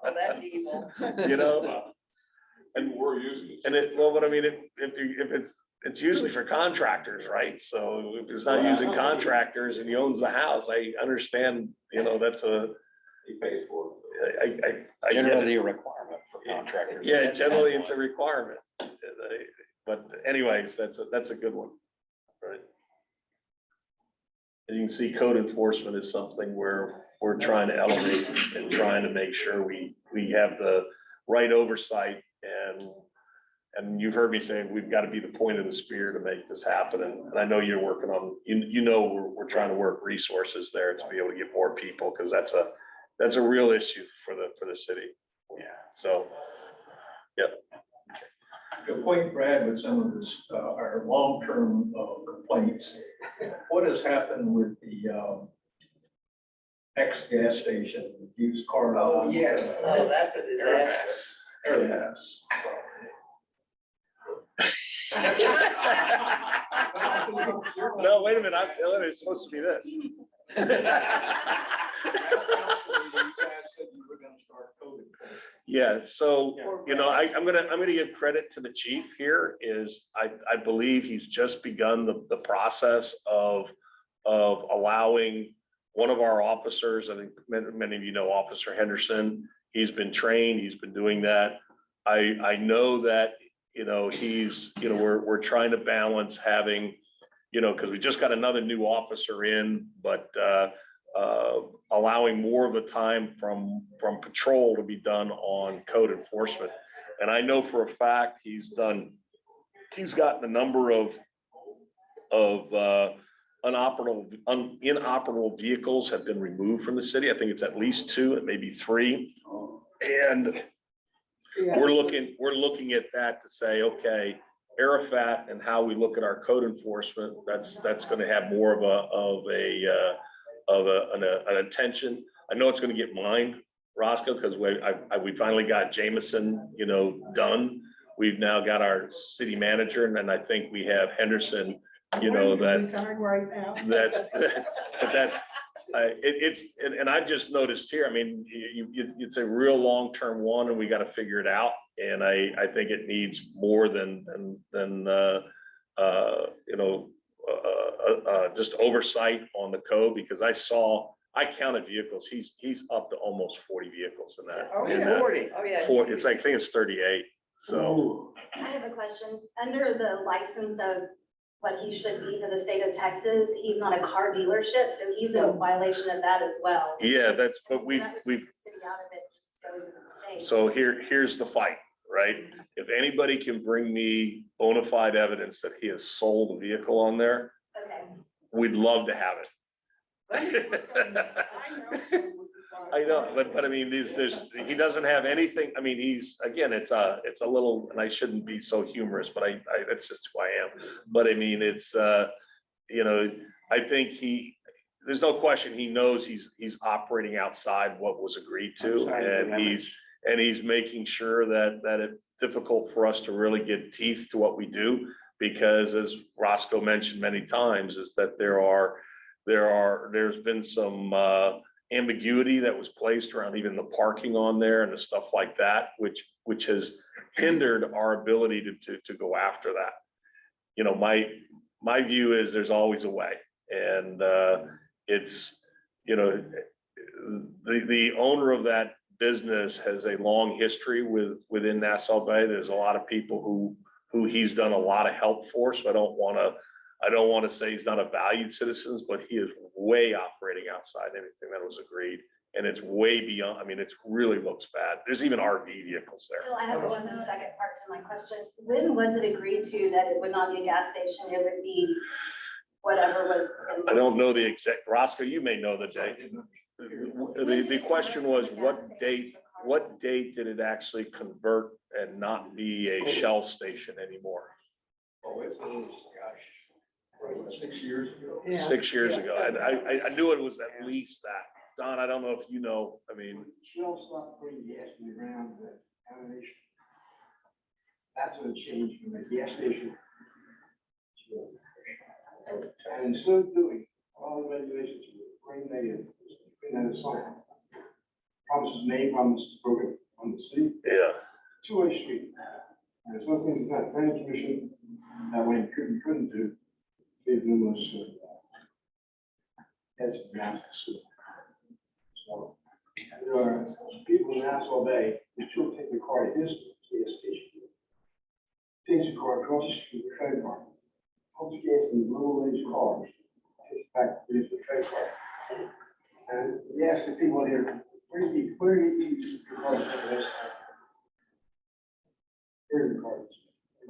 S8: Oh, that's evil.
S11: And
S12: we're using it.
S11: And it's usually for contractors, right? So if it's not using contractors and he owns the house, I understand, that's
S12: He pays for it.
S11: I get it.
S4: Generally a requirement for contractors.
S11: Yeah, generally it's a requirement. But anyways, that's a good one, right? And you can see code enforcement is something where we're trying to elevate and trying to make sure we have the right oversight, and you've heard me say we've got to be the point of the spear to make this happen. And I know you're working on, we're trying to work resources there to be able to get more people, because that's a real issue for the city. Yeah. So, yep.
S2: To point Brad with some of this, our long-term complaints, what has happened with the ex-gas station, used car lot?
S5: Oh, yes.
S8: Oh, that's a disaster.
S2: Airpass.
S11: No, wait a minute, it's supposed to be this. Yeah, so, I'm gonna give credit to the chief here. I believe he's just begun the process of allowing one of our officers. I think many of you know Officer Henderson. He's been trained, he's been doing that. I know that, we're trying to balance having, because we just got another new officer in, but allowing more of the time from patrol to be done on code enforcement. And I know for a fact he's gotten a number of inoperable vehicles have been removed from the city. I think it's at least 2, it may be 3. And we're looking at that to say, okay, Arafat and how we look at our code enforcement, that's going to have more of an attention. I know it's going to get mined, Roscoe, because we finally got Jameson, done. We've now got our city manager, and then I think we have Henderson,
S7: Right now.
S11: And I've just noticed here, I mean, it's a real long-term one, and we got to figure it out. And I think it needs more than just oversight on the code, because I counted vehicles. He's up to almost 40 vehicles in that.
S7: Oh,
S11: in
S7: yeah.
S11: that.
S8: 40, oh, yeah.
S11: It's like, I think it's 38. So
S6: I have a question. Under the license of what he should be for the state of Texas, he's not a car dealership, so he's in violation of that as well.
S11: yeah, that's, but
S6: So
S11: we've,
S6: that would
S11: we've,
S6: take the city out of it, just go to the state.
S11: so here's the fight, right? If anybody can bring me bona fide evidence that he has sold a vehicle on there,
S6: Okay.
S11: we'd love to have it. I know, but I mean, he doesn't have anything. I mean, again, it's a little, and I shouldn't be so humorous, but that's just who I am. But I mean, it's, you know, I think there's no question, he knows he's operating outside what was agreed to, and he's making sure that it's difficult for us to really get teeth to what we do, because as Roscoe mentioned many times, is that there's been some ambiguity that was placed around even the parking on there and the stuff like that, which has hindered our ability to go after that. You know, my view is there's always a way, and it's, you know, the owner of that business has a long history within Nassau Bay. There's a lot of people who he's done a lot of help for, so I don't want to say he's not a valued citizen, but he is way operating outside anything that was agreed. And it's way beyond, I mean, it really looks bad. There's even RV vehicles there.
S6: Bill, I have just a second part to my question. When was it agreed to that it would not be a gas station, it would be whatever was?
S11: I don't know the exact, Roscoe, you may know the date. The question was, what date did it actually convert and not be a Shell station anymore?
S2: Oh, it was, gosh, probably 6 years ago.
S5: Yeah.
S11: 6 years ago. I knew it was at least that. Don, I don't know if you know, I mean,
S13: Shell stopped putting gas in the ground, the combination. That's what changed from the gas station. And in so doing, all the regulations were very negative. And a sign. Promises made, promises broken on the city.
S11: yeah.
S13: Two-way street. And some things that planning commission, that way couldn't do. Gave numerous, as maps. So, there are people in Nassau Bay who still take the car to his gas station. Takes the car across the street, the credit card. Pumps gas in little age cars. Takes back to the credit card. And we asked the people here, where do you use your cards? Where are the cards?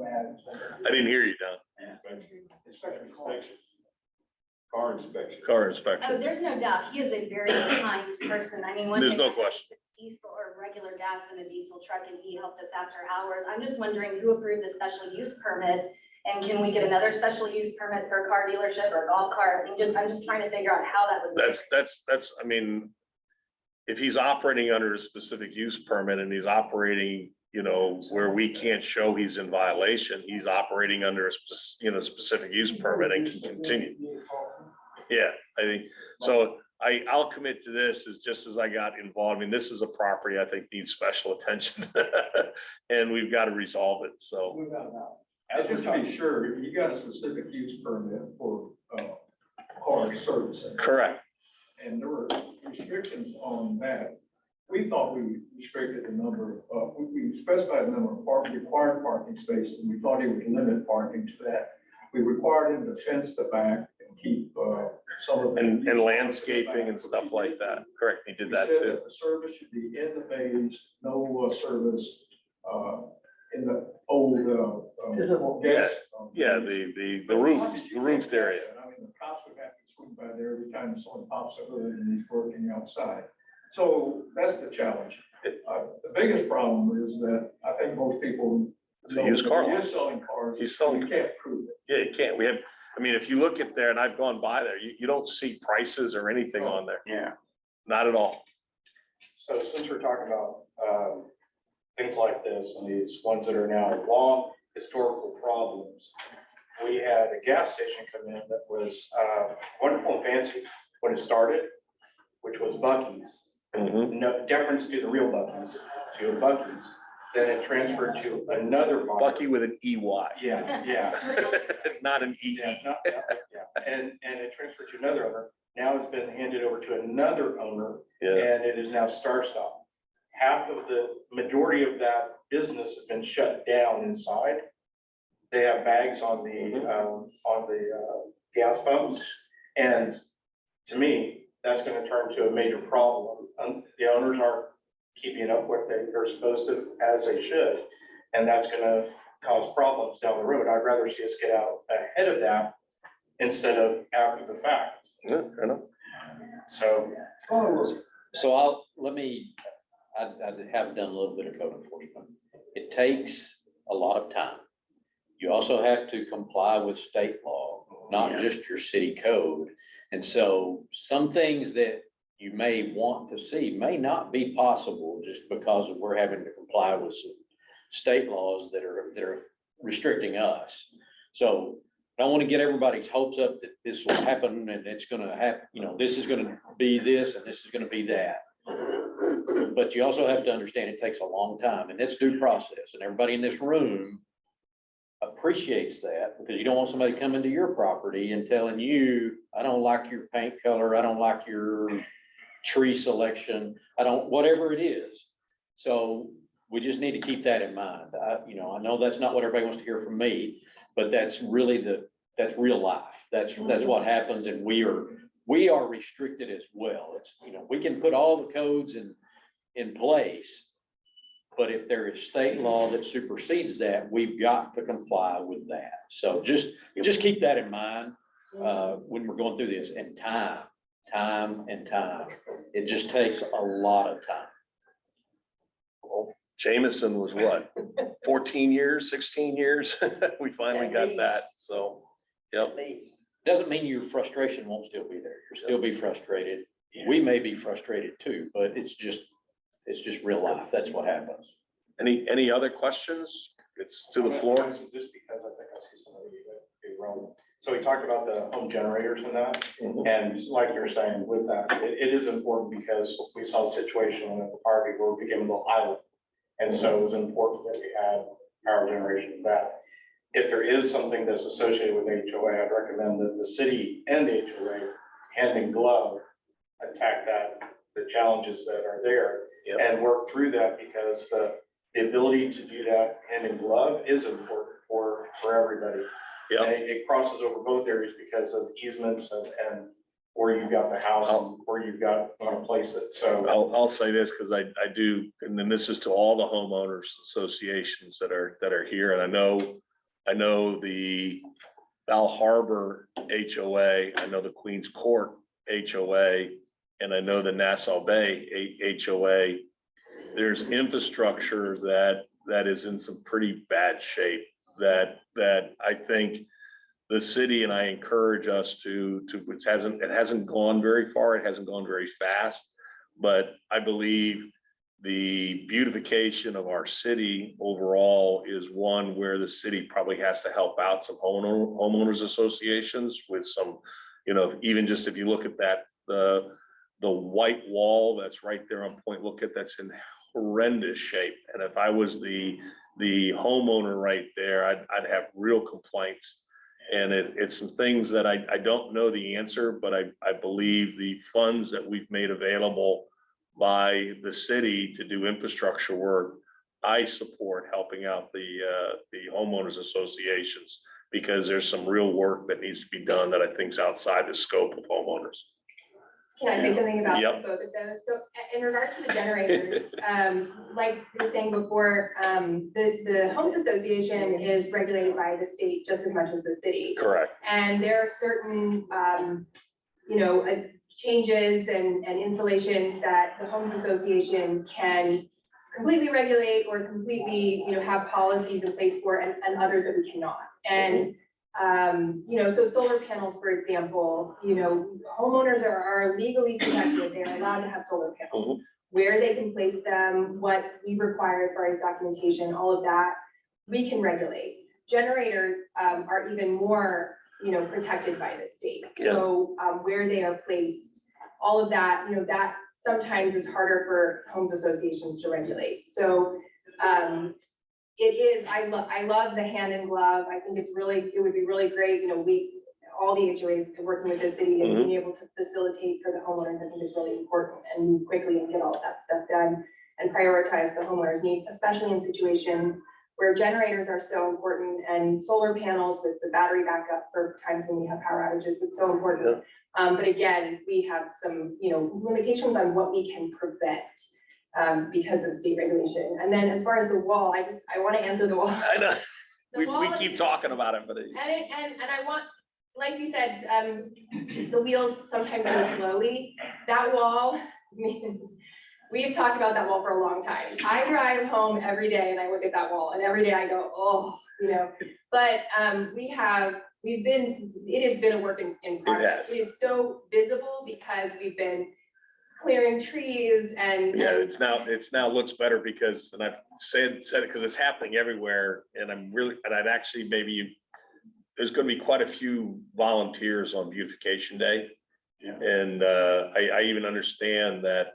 S11: I didn't hear you, Don.
S13: Inspection cards.
S12: Car inspection.
S11: Car
S6: Oh,
S11: inspection.
S6: there's no doubt. He is a very kind person. I mean, one
S11: There's
S6: thing.
S11: no question.
S6: Diesel or regular gas in a diesel truck, and he helped us after hours. I'm just wondering who approved the special use permit? And can we get another special use permit for a car dealership or a golf cart? I'm just trying to figure out how that was.
S11: That's, I mean, if he's operating under a specific use permit and he's operating, you know, where we can't show he's in violation, he's operating under a specific use permit and can continue. Yeah, I think, so I'll commit to this as just as I got involved. I mean, this is a property I think needs special attention and we've got to resolve it, so.
S2: Just to be sure, you got a specific use permit for car servicing.
S11: Correct.
S2: And there were restrictions on that. We thought we restricted the number of, we specified the number of required parking spaces, and we thought it would limit parking to that. We required him to fence the back and keep some of.
S11: And landscaping and stuff like that. Correct, he did that too.
S2: The service should be in the bays, no service in the old
S5: Visible.
S2: gas.
S11: Yeah, the roofed area.
S2: I mean, the cops would have to swing by there every time someone pops a hood and he's working outside. So that's the challenge. The biggest problem is that I think most people.
S11: It's a used car
S2: He
S11: lot.
S2: is selling cars.
S11: He's selling-
S2: You can't prove it.
S11: Yeah, you can't. I mean, if you look at there, and I've gone by there, you don't see prices or anything on there.
S10: Yeah.
S11: Not at all.
S10: So since we're talking about things like this and these ones that are now long historical problems, we had a gas station come in that was wonderful and fancy when it started, which was Buc-ee's.
S11: Mhm.
S10: No deference to the real Buc-ee's, to Buc-ee's. then it transferred to another buyer.
S11: Bucky with an EY,
S10: Yeah, yeah.
S11: not an EE.
S10: Yeah, and it transferred to another owner. Now it's been handed over to another owner,
S11: Yeah,
S10: and it is now Star Stop. Half of the majority of that business has been shut down inside. They have bags on the gas pumps, and to me, that's gonna turn to a major problem. The owners aren't keeping up what they're supposed to, as they should, and that's gonna cause problems down the road. I'd rather see us get out ahead of that instead of after the fact.
S11: yeah, I know.
S10: So,
S4: So I have done a little bit of code enforcement. It takes a lot of time. You also have to comply with state law, not just your city code. And so some things that you may want to see may not be possible just because we're having to comply with some state laws that are restricting us. So I don't want to get everybody's hopes up that this will happen and it's gonna happen, this is gonna be this and this is gonna be that. But you also have to understand it takes a long time and it's due process, and everybody in this room appreciates that, because you don't want somebody coming to your property and telling you, I don't like your paint color, I don't like your tree selection, whatever it is. So we just need to keep that in mind. I know that's not what everybody wants to hear from me, but that's really that's real life. That's what happens, and we are restricted as well. It's, we can put all the codes in place, but if there is state law that supersedes that, we've got to comply with that. So just keep that in mind when we're going through this. And time. It just takes a lot of time.
S11: Well, Jameson was what, 14 years, 16 years? We finally
S8: At
S11: got
S8: least.
S11: that, so, yep.
S8: At least.
S4: Doesn't mean your frustration won't still be there. You'll still be frustrated. We may be frustrated too, but it's just real life. That's what happens.
S11: Any other questions? It's to the floor.
S10: Just because I think I see somebody be wrong. So we talked about the home generators and that, and like you're saying with that, it is important because we saw a situation at the party where we became a little island. And so it was important that we had power generation for that. If there is something that's associated with HOA, I'd recommend that the city and the HOA hand in glove attack the challenges that are there and work through that, because the ability to do that hand in glove is important for everybody.
S11: Yep.
S10: And it crosses over both areas because of easements and where you've got the house and where you've got to place it. So
S11: I'll say this because I do, and then this is to all the homeowners associations that are here, and I know the Val Harbor HOA, I know the Queens Court HOA, and I know the Nassau Bay HOA. There's infrastructure that is in some pretty bad shape that I think the city, and I encourage us to, it hasn't gone very far. It hasn't gone very fast, but I believe the beautification of our city overall is one where the city probably has to help out some homeowners associations with some, even just if you look at that, the white wall that's right there on Point Lookout, that's in horrendous shape. And if I was the homeowner right there, I'd have real complaints. And it's some things that I don't know the answer, but I believe the funds that we've made available by the city to do infrastructure work, I support helping out the homeowners associations, because there's some real work that needs to be done that I think is outside the scope of homeowners.
S14: Can I say something about
S11: Yep.
S14: both of those? So in regards to the generators, like you were saying before, the Homes Association is regulated by the state just as much as the city.
S11: Correct.
S14: And there are certain, changes and installations that the Homes Association can completely regulate or completely, have policies in place for, and others that we cannot. And so solar panels, for example, homeowners are legally protected. They're allowed to have solar panels. Where they can place them, what we require as far as documentation, all of that, we can regulate. Generators are even more, protected by the state. So where they are placed, all of that, that sometimes is harder for homes associations to regulate. So It is, I love the hand in glove. I think it would be really great, all the HOAs working with the city and being able to facilitate for the homeowners, I think is really important, and move quickly and get all of that stuff done and prioritize the homeowners' needs, especially in situations where generators are so important and solar panels with the battery backup for times when we have power outages, it's so important. But again, we have some, limitations on what we can prevent because of state regulation. And then as far as the wall, I want to answer the wall.
S11: I know,
S14: The
S11: we
S14: wall
S11: keep
S14: is-
S11: talking about it, but
S14: And I want, like you said, the wheels sometimes move slowly. That wall, we've talked about that wall for a long time. I drive home every day and I look at that wall, and every day I go, oh, but it has been a work in progress. It is so visible because we've been clearing trees and.
S11: yeah, it's now looks better because, and I've said it because it's happening everywhere, and I'd actually there's gonna be quite a few volunteers on beautification day.
S10: Yeah.
S11: And I even understand that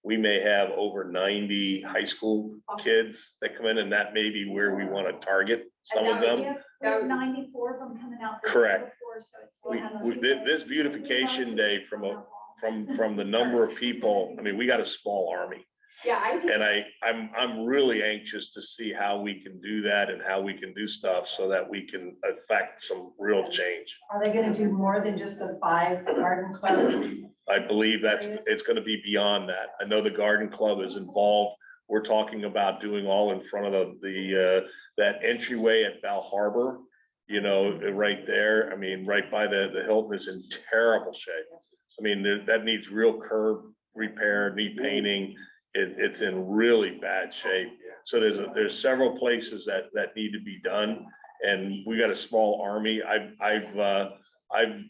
S11: we may have over 90 high school kids that come in, and that may be where we want to target some of them.
S14: That would-
S15: 94 of them coming out.
S11: Correct.
S15: So it's
S11: This beautification day from the number of people, I mean, we got a small army.
S14: Yeah, I think.
S11: And I'm really anxious to see how we can do that and how we can do stuff so that we can affect some real change.
S15: Are they gonna do more than just the 5 garden club?
S11: I believe it's gonna be beyond that. I know the garden club is involved. We're talking about doing all in front of that entryway at Val Harbor, right there. I mean, right by the Hilton is in terrible shape. I mean, that needs real curb repair, need painting. It's in really bad shape. So there's several places that need to be done, and we got a small army. I've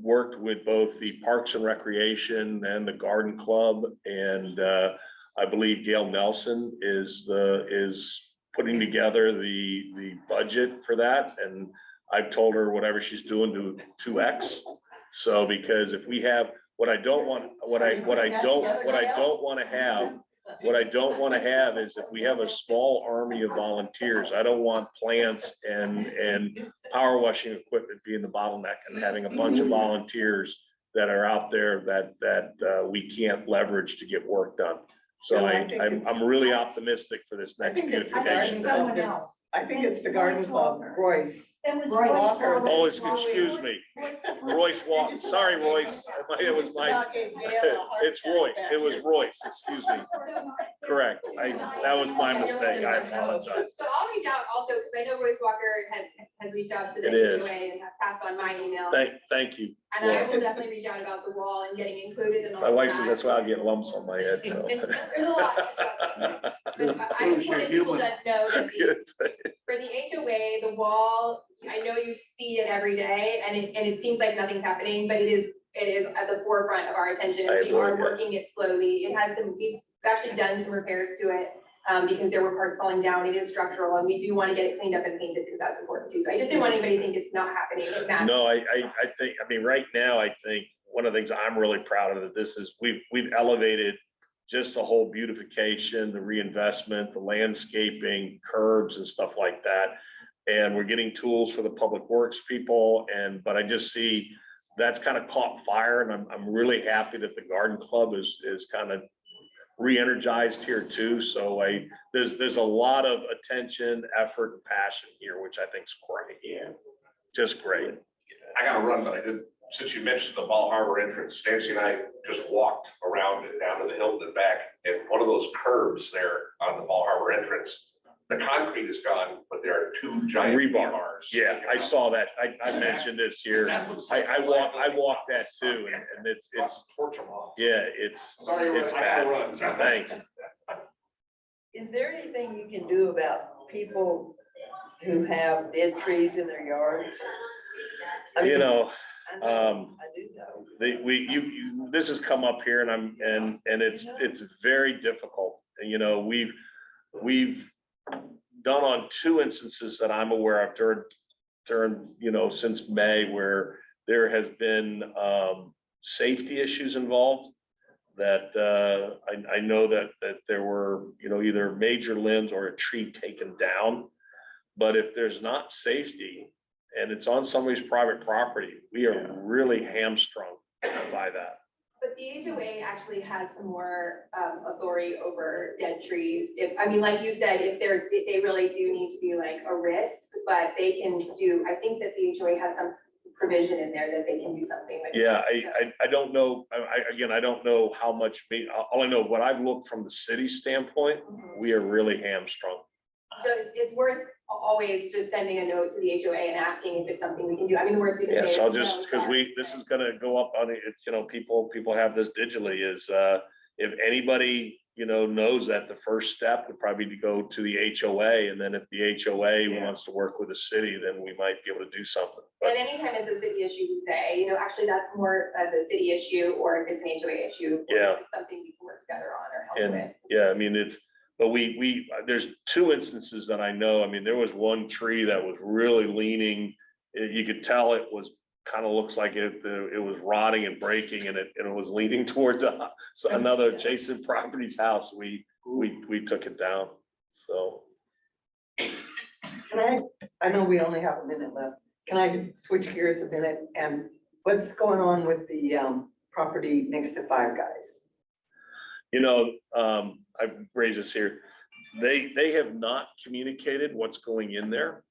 S11: worked with both the Parks and Recreation and the Garden Club, and I believe Gail Nelson is putting together the budget for that, and I've told her whatever she's doing to 2X. So because if we have, what I don't want to have is if we have a small army of volunteers, I don't want plants and power washing equipment being the bottleneck and having a bunch of volunteers that are out there that we can't leverage to get work done. So
S5: No, I think
S11: I'm really optimistic for this
S5: I
S11: next
S5: think it's the
S11: beautification.
S5: garden club. I think it's the garden club, Royce.
S15: It was
S5: Royce
S15: Royce
S5: Walker.
S15: Walker.
S11: Oh, excuse me, Royce Walker. Sorry, Royce. It was it's Royce. It was Royce. Excuse me. Correct. That was my mistake. I apologize.
S14: So I'll reach out also, because I know Royce Walker has reached out to the
S11: It is.
S14: HOA and has passed on my email.
S11: Thank you.
S14: And I will definitely reach out about the wall and getting included in all
S11: My
S14: of
S11: wife said
S14: that.
S11: that's why I get lumps on my head, so.
S14: There's a lot. But I just wanted people to know that for the HOA, the wall, I know you see it every day, and it seems like nothing's happening, but it is at the forefront of our attention.
S11: I
S14: And we are
S11: agree, yeah.
S14: working it slowly. We've actually done some repairs to it. Because there were parts falling down. It is structural, and we do want to get it cleaned up and painted because that's important too. So I just didn't want anybody to think it's not happening. It matters.
S11: No, I think, right now, I think one of the things I'm really proud of, that this is, we've elevated just the whole beautification, the reinvestment, the landscaping, curbs and stuff like that. And we're getting tools for the public works people, but I just see that's kind of caught fire, and I'm really happy that the garden club is kind of re-energized here too. So there's a lot of attention, effort, and passion here, which I think is great. Yeah, just great.
S9: I gotta run, but I did, since you mentioned the Ball Harbor entrance, Nancy and I just walked around it down to the Hilton and back, and one of those curbs there on the Ball Harbor entrance, the concrete is gone, but there are 2 giant rebars.
S11: Yeah, I saw that. I mentioned this here. I walked that too, and it's,
S9: Torch them off.
S11: yeah, it's
S9: Sorry, I
S11: bad.
S9: gotta run.
S11: Thanks.
S8: Is there anything you can do about people who have dead trees in their yards? I mean, I know, I do know.
S11: This has come up here, and it's very difficult. And we've done on 2 instances that I'm aware of during since May, where there has been safety issues involved. that, I know that there were, you know, either major limbs or a tree taken down. But if there's not safety and it's on somebody's private property, we are really hamstrung by that.
S14: But the HOA actually has some more authority over dead trees. If, I mean, like you said, if they really do need to be like a risk, but they can do, I think that the HOA has some provision in there that they can do something with.
S11: Yeah,
S14: it.
S11: I don't know, again, I don't know how much, all I know, what I've looked from the city standpoint, we are really hamstrung.
S14: So it's worth always just sending a note to the HOA and asking if it's something we can do. I mean, the worst we can say.
S11: Yes,
S14: is
S11: I'll
S14: no,
S11: just, because this is gonna go up on it, it's, you know, people have this digitally is, if anybody, you know, knows that the first step would probably be to go to the HOA, and then if the HOA wants to work with the city, then we might be able to do something. But
S14: And anytime it's a city issue, we say, you know, actually that's more of a city issue, or if it's an HOA issue. Or
S11: Yeah.
S14: if it's something we can work together on or help
S11: And
S14: with.
S11: yeah, I mean, but there's two instances that I know. I mean, there was one tree that was really leaning. You could tell it was kind of looks like it was rotting and breaking, and it was leaning towards another adjacent property's house. We took it down. So.
S5: I know we only have a minute left. Can I switch gears a minute? And what's going on with the property next to Five Guys?
S11: You know, I've raised this here. They have not communicated what's going in there.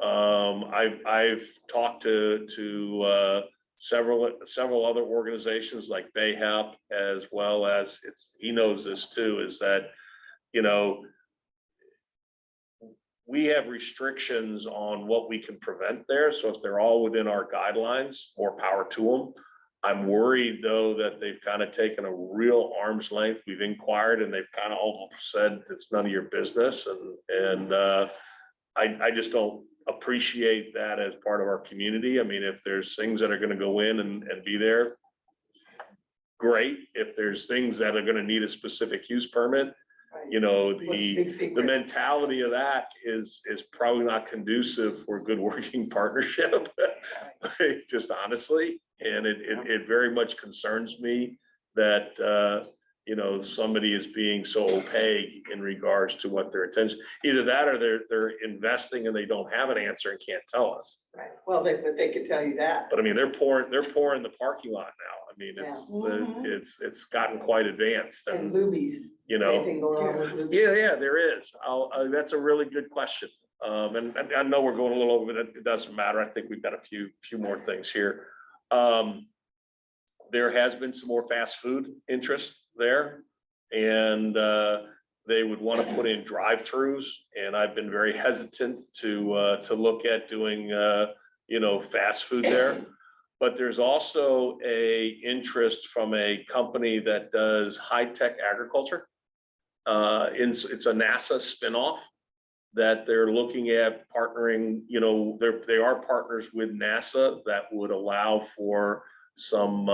S11: I've talked to several other organizations like BayHap, as well as he knows this too, is that, you know, we have restrictions on what we can prevent there. So if they're all within our guidelines, more power to them. I'm worried though that they've kind of taken a real arm's length. We've inquired and they've kind of all said it's none of your business. And I just don't appreciate that as part of our community. I mean, if there's things that are going to go in and be there, great. If there's things that are going to need a specific use permit, you know, the mentality of that is probably not conducive for good working partnership, just honestly. And it very much concerns me that, you know, somebody is being so opaque in regards to what their intention, either that or they're investing and they don't have an answer and can't tell us.
S5: Right. Well, but they could tell you that.
S11: But I mean, they're pouring the parking lot now. I mean, it's gotten quite advanced
S5: And
S11: and,
S5: Lubies.
S11: you know.
S5: Same thing going on with Lubies.
S11: Yeah, there is. That's a really good question. And I know we're going a little over, but it doesn't matter. I think we've got a few more things here. There has been some more fast food interest there, and they would want to put in drive-throughs, and I've been very hesitant to look at doing you know, fast food there. But there's also a interest from a company that does high-tech agriculture. It's a NASA spinoff that they're looking at partnering, you know, they are partners with NASA that would allow for some,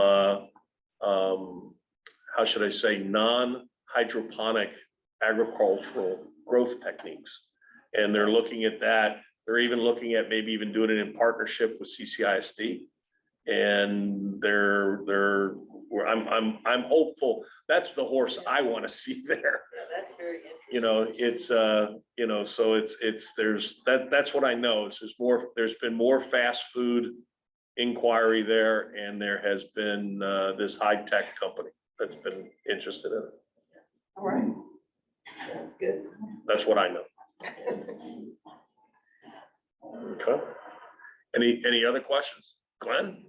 S11: how should I say, non-hydroponic agricultural growth techniques. And they're looking at that. They're even looking at maybe even doing it in partnership with CCISD. And I'm hopeful. That's the horse I want to see there.
S8: Yeah, that's very interesting.
S11: You know, it's you know, so that's what I know. There's been more fast food inquiry there, and there has been this high-tech company that's been interested in it.
S5: All right.
S8: That's good.
S11: That's what I know. Okay. Any other questions? Glenn?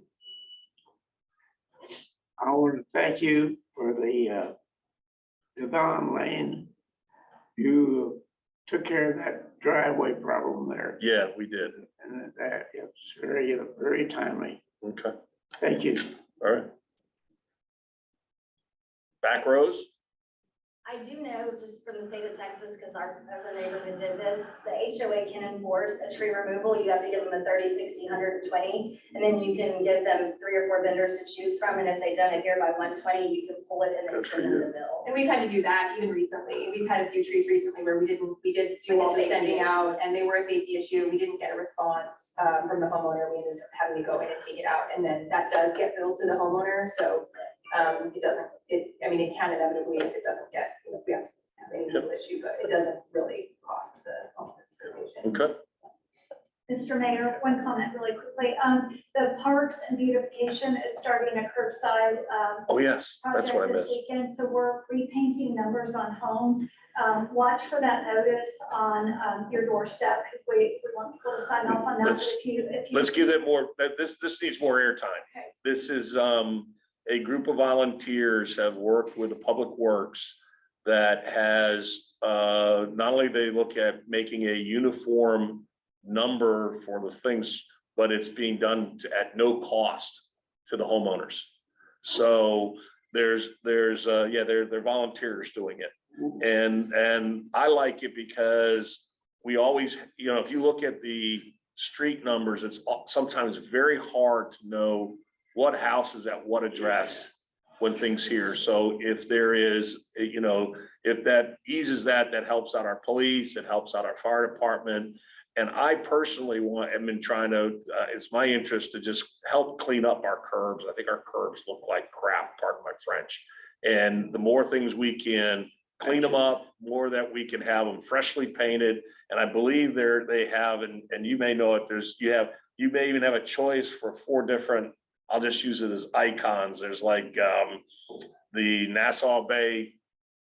S13: I want to thank you for the Devon Lane. You took care of that driveway problem there,
S11: Yeah, we did.
S13: and that it's very timely.
S11: Okay,
S13: Thank you.
S11: all right. Back rows?
S6: I do know, just from the state of Texas, because our neighborhood did this, the HOA can enforce a tree removal. You have to give them a 30, 60, 120, and then you can give them 3 or 4 vendors to choose from. And if they don't adhere by 120, you can pull it and then send them the bill.
S14: And we've had to do that even recently. We've had a few trees recently where we did do all the sending out, and they were a safety issue. We didn't get a response from the homeowner. We ended up having to go in and take it out, and then that does get billed to the homeowner. So It doesn't, I mean, it can inevitably, if it doesn't get, if we have to have any legal issue, but it doesn't really cost the homeowners association.
S11: Okay.
S16: Mr. Mayor, one comment really quickly. The parks and beautification is starting a curbside
S11: Oh, yes, that's what I
S16: project this
S11: missed.
S16: weekend. So we're repainting numbers on homes. Watch for that notice on your doorstep. Because we want people to sign off on that. But if you
S11: Let's give it more, this needs more airtime.
S16: Okay.
S11: This is, a group of volunteers have worked with the Public Works that has, not only they look at making a uniform number for those things, but it's being done at no cost to the homeowners. So they're volunteers doing it. And I like it because we always, if you look at the street numbers, it's sometimes very hard to know what house is at what address when things here. So if there is, if that eases that helps out our police, it helps out our fire department. And I personally have been trying to, it's my interest to just help clean up our curbs. I think our curbs look like crap, pardon my French. And the more things we can clean them up, more that we can have them freshly painted. And I believe they have, and you may know it, you may even have a choice for 4 different, I'll just use it as icons. There's like the Nassau Bay,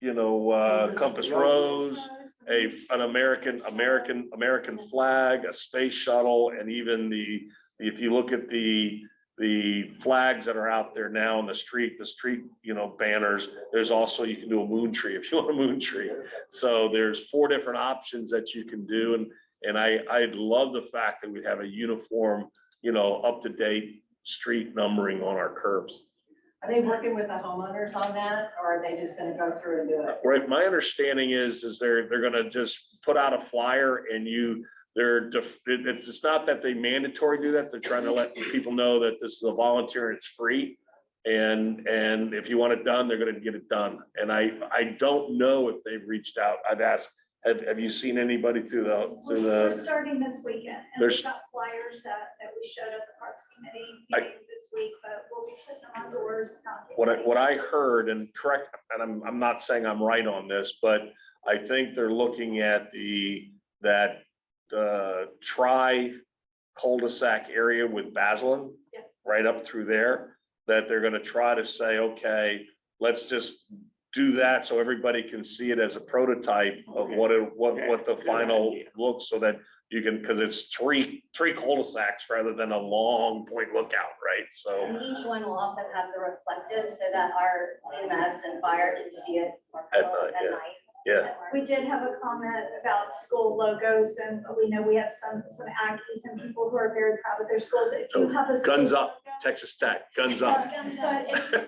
S11: Compass Rose, an American flag, a space shuttle, and even if you look at the flags that are out there now on the street, banners, there's also, you can do a moon tree if you want a moon tree. So there's 4 different options that you can do. And I love the fact that we have a uniform, up-to-date street numbering on our curbs.
S15: Are they working with the homeowners on that, or are they just gonna go through and do it?
S11: Right, my understanding is they're gonna just put out a flyer and it's not that they mandatory do that, they're trying to let people know that this is a volunteer and it's free. And if you want it done, they're gonna get it done. And I don't know if they've reached out. I've asked, have you seen anybody through
S16: We're starting this weekend, and
S11: There's-
S16: we've got flyers that we showed at the Parks Committee meeting this week, but we'll be putting them on doors.
S11: What I heard, and correct, and I'm not saying I'm right on this, but I think they're looking at that cul-de-sac area with Baselin,
S16: Yeah.
S11: right up through there, that they're gonna try to say, okay, let's just do that so everybody can see it as a prototype of what the final looks, so that you can, because it's three cul-de-sacs rather than a long point lookout, right? So.
S6: And each one will also have the reflective so that our EMS and fire can see it more
S11: At
S6: clearly
S11: night,
S6: at
S11: yeah.
S6: night.
S11: Yeah.
S16: We did have a comment about school logos, and we know we have some Aggies and people who are very proud of their schools. If you have a.
S11: Guns
S16: school
S11: up,
S16: logo-
S11: Texas Tech, guns up.
S16: But if you have a school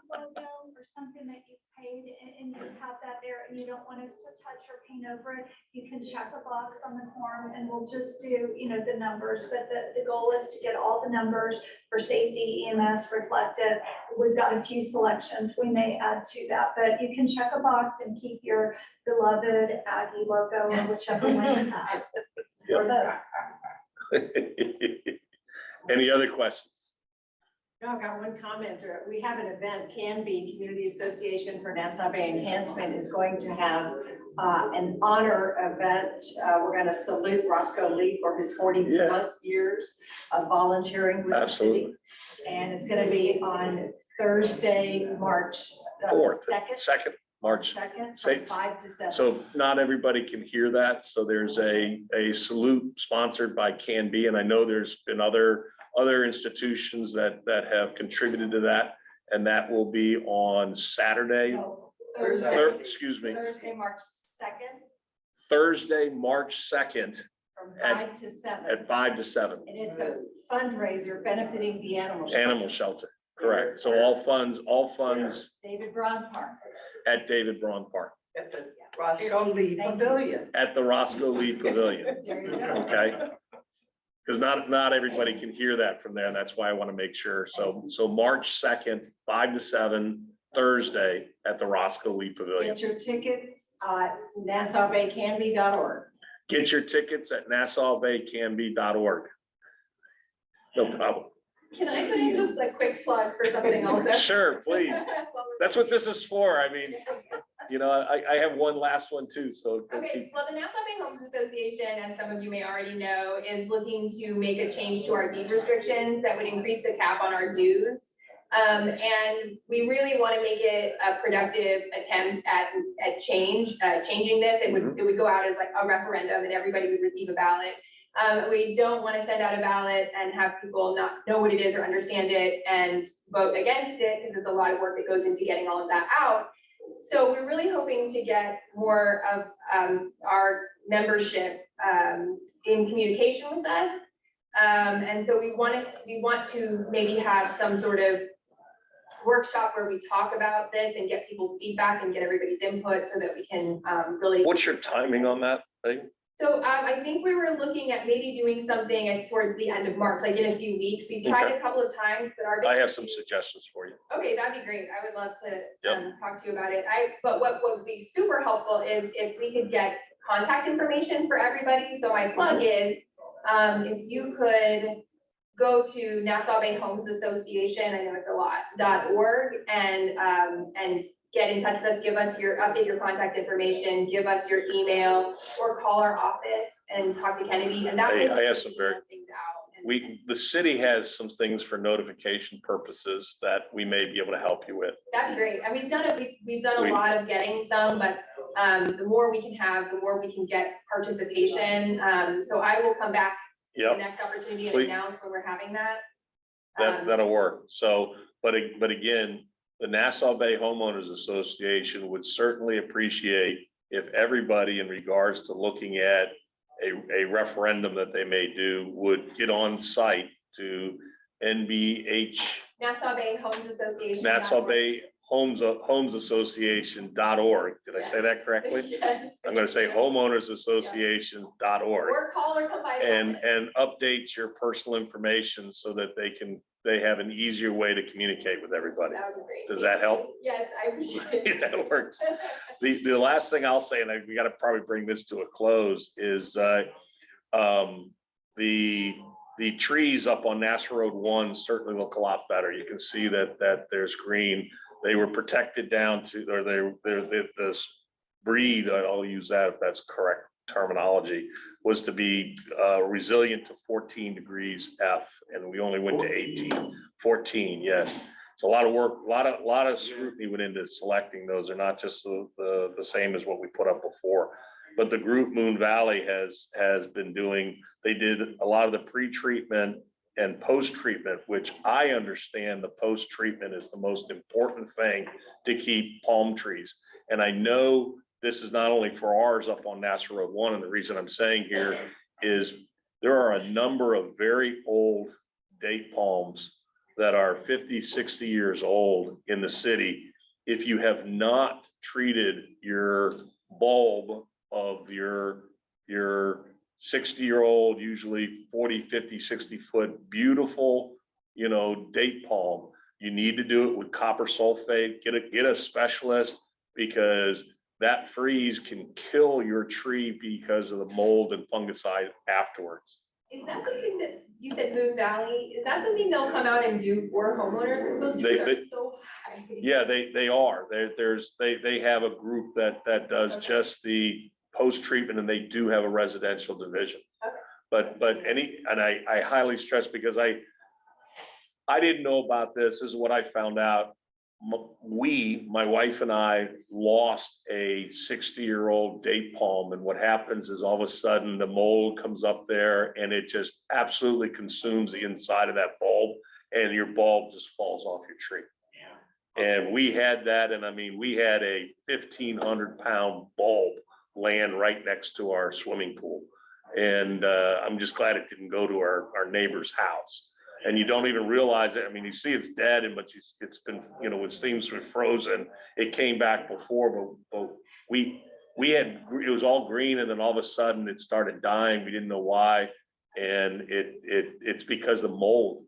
S16: logo or something that you paid and you have that there and you don't want us to touch or paint over it, you can check a box on the form and we'll just do, the numbers. But the goal is to get all the numbers for safety, EMS, reflective. We've got a few selections we may add to that, but you can check a box and keep your beloved Aggie logo or whichever one you have. Or both.
S11: Any other questions?
S15: No, I've got one comment. We have an event, Community Association for Nassau Bay Enhancement is going to have an honor event. We're going to salute Roscoe Lee for his 40 plus years of volunteering with the city. And it's going to be on Thursday, March
S11: 4th,
S15: second.
S11: March.
S15: 2nd,
S11: Say-
S15: from 5 to 7.
S11: So not everybody can hear that. So there's a salute sponsored by CanB, and I know there's been other institutions that have contributed to that. And that will be on Saturday,
S15: No,
S11: excuse me,
S15: Thursday, March 2nd,
S11: Thursday, March 2nd
S15: from
S11: At-
S15: 5 to 7.
S11: at 5 to 7.
S15: And it's a fundraiser benefiting the animal shelter.
S11: Animal shelter, correct. So all funds
S15: David Braun Park.
S11: at David Braun Park,
S5: At the Roscoe Lee
S15: Thank you.
S5: Pavilion.
S11: at the Roscoe Lee Pavilion,
S15: There you go.
S11: okay? Because not everybody can hear that from there, and that's why I want to make sure. So March 2nd, 5 to 7, Thursday at the Roscoe Lee Pavilion.
S15: Get your tickets at NassauBayCanby.org.
S11: Get your tickets at NassauBayCanby.org. No problem.
S14: Can I put in just a quick plug for something also?
S11: Sure, please. That's what this is for. I mean, you know, I have one last one too, so.
S14: Okay, well, the Nassau Bay Homes Association, as some of you may already know, is looking to make a change to our deed restrictions that would increase the cap on our dues. And we really want to make it a productive attempt at changing this. It would go out as like a referendum and everybody would receive a ballot. We don't want to send out a ballot and have people not know what it is or understand it and vote against it, because it's a lot of work that goes into getting all of that out. So we're really hoping to get more of our membership in communication with us. And so we want to maybe have some sort of workshop where we talk about this and get people's feedback and get everybody's input so that we can really.
S11: What's your timing on that thing?
S14: So I think we were looking at maybe doing something towards the end of March, like in a few weeks. We've tried a couple of times, but our.
S11: I have some suggestions for you.
S14: Okay, that'd be great. I would love to talk to you about it. But what would be super helpful is if we could get contact information for everybody. So my plug is, if you could go to Nassau Bay Homes Association, I know it's a lot, .org, and get in touch with us, update your contact information, give us your email, or call our office and talk to Kennedy, and that.
S11: I have some things out. The city has some things for notification purposes that we may be able to help you with.
S14: That'd be great. And we've done a lot of getting some, but the more we can have, the more we can get participation. So I will come back the next opportunity and announce when we're having that.
S11: That'll work. So, but again, the Nassau Bay Homeowners Association would certainly appreciate if everybody, in regards to looking at a referendum that they may do, would get on site to NBH.
S14: Nassau Bay Homes Association.
S11: Nassau Bay Homes Association.org. Did I say that correctly?
S14: Yes.
S11: I'm going to say homeowners association.org.
S14: Or call or come by.
S11: And update your personal information so that they have an easier way to communicate with everybody.
S14: That would be great.
S11: Does that help?
S14: Yes, I appreciate it.
S11: That works. The last thing I'll say, and we got to probably bring this to a close, is the trees up on Nassau Road 1 certainly look a lot better. You can see that there's green. They were protected down to, or they're this breed, I'll use that if that's correct terminology, was to be resilient to 14 degrees F, and we only went to 14, yes. It's a lot of work, a lot of scrutiny went into selecting those. They're not just the same as what we put up before. But the group Moon Valley has been doing, they did a lot of the pre-treatment and post-treatment, which I understand the post-treatment is the most important thing to keep palm trees. And I know this is not only for ours up on Nassau Road 1, and the reason I'm saying here is there are a number of very old date palms that are 50, 60 years old in the city. If you have not treated your bulb of your 60-year-old, usually 40, 50, 60 foot, beautiful, date palm, you need to do it with copper sulfate. Get a specialist, because that freeze can kill your tree because of the mold and fungicide afterwards.
S14: Is that something that you said, Moon Valley? Is that something they'll come out and do for homeowners? Because those trees are so high.
S11: Yeah, they are. They have a group that does just the post-treatment, and they do have a residential division.
S14: Okay.
S11: But I highly stress, because I didn't know about this. This is what I found out. My wife and I lost a 60-year-old date palm, and what happens is all of a sudden the mold comes up there and it just absolutely consumes the inside of that bulb, and your bulb just falls off your tree. And we had that, and I mean, we had a 1,500-pound bulb laying right next to our swimming pool. And I'm just glad it didn't go to our neighbor's house. And you don't even realize it. I mean, you see it's dead, but it's been, it seems to be frozen. It came back before, but we had, it was all green, and then all of a sudden it started dying. We didn't know why. And it's because of the mold.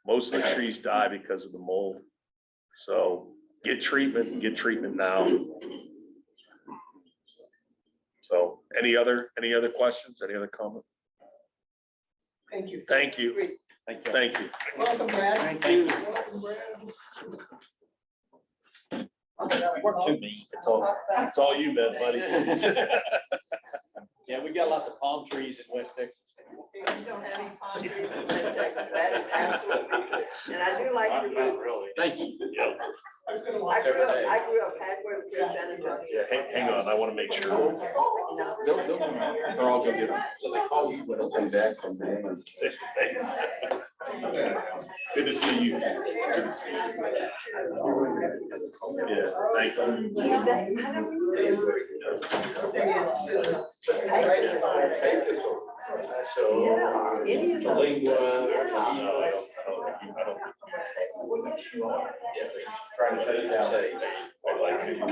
S11: Most of the trees die because of the mold. So get treatment now. So any other questions? Any other comments?
S5: Thank you.
S11: Thank you.
S4: Thank you.
S11: Thank you.
S5: Welcome, Brad.
S4: Thank you.
S5: Welcome, Brad.
S11: It's all you, man, buddy.
S4: Yeah, we got lots of palm trees in West Texas.
S8: If you don't have any palm trees in West Texas, that's absolutely, and I do like.
S11: Really.
S4: Thank you.
S11: Yep.
S8: I grew up halfway between San Antonio.
S11: Yeah, hang on, I want to make sure.
S12: They'll come out, or I'll go get them. So they call you when they come back from there.
S11: Thanks. Good to see you. Good to see you. Yeah, thanks.
S8: Yeah, Indian.
S11: I don't.
S8: Well, yes, you are.
S12: Trying to say,
S11: I like it.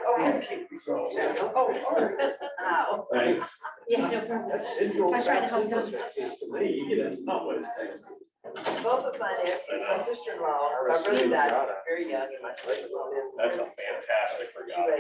S8: Okay. Oh, all right. Ow.
S12: thanks.
S6: Yeah, no problem.
S12: That's central.
S6: I tried to help them.
S12: To me, that's not what it's takes.
S8: Both of my nephews, my sister-in-law, my brother died very young and my sister-in-law is.
S11: That's a fantastic regard.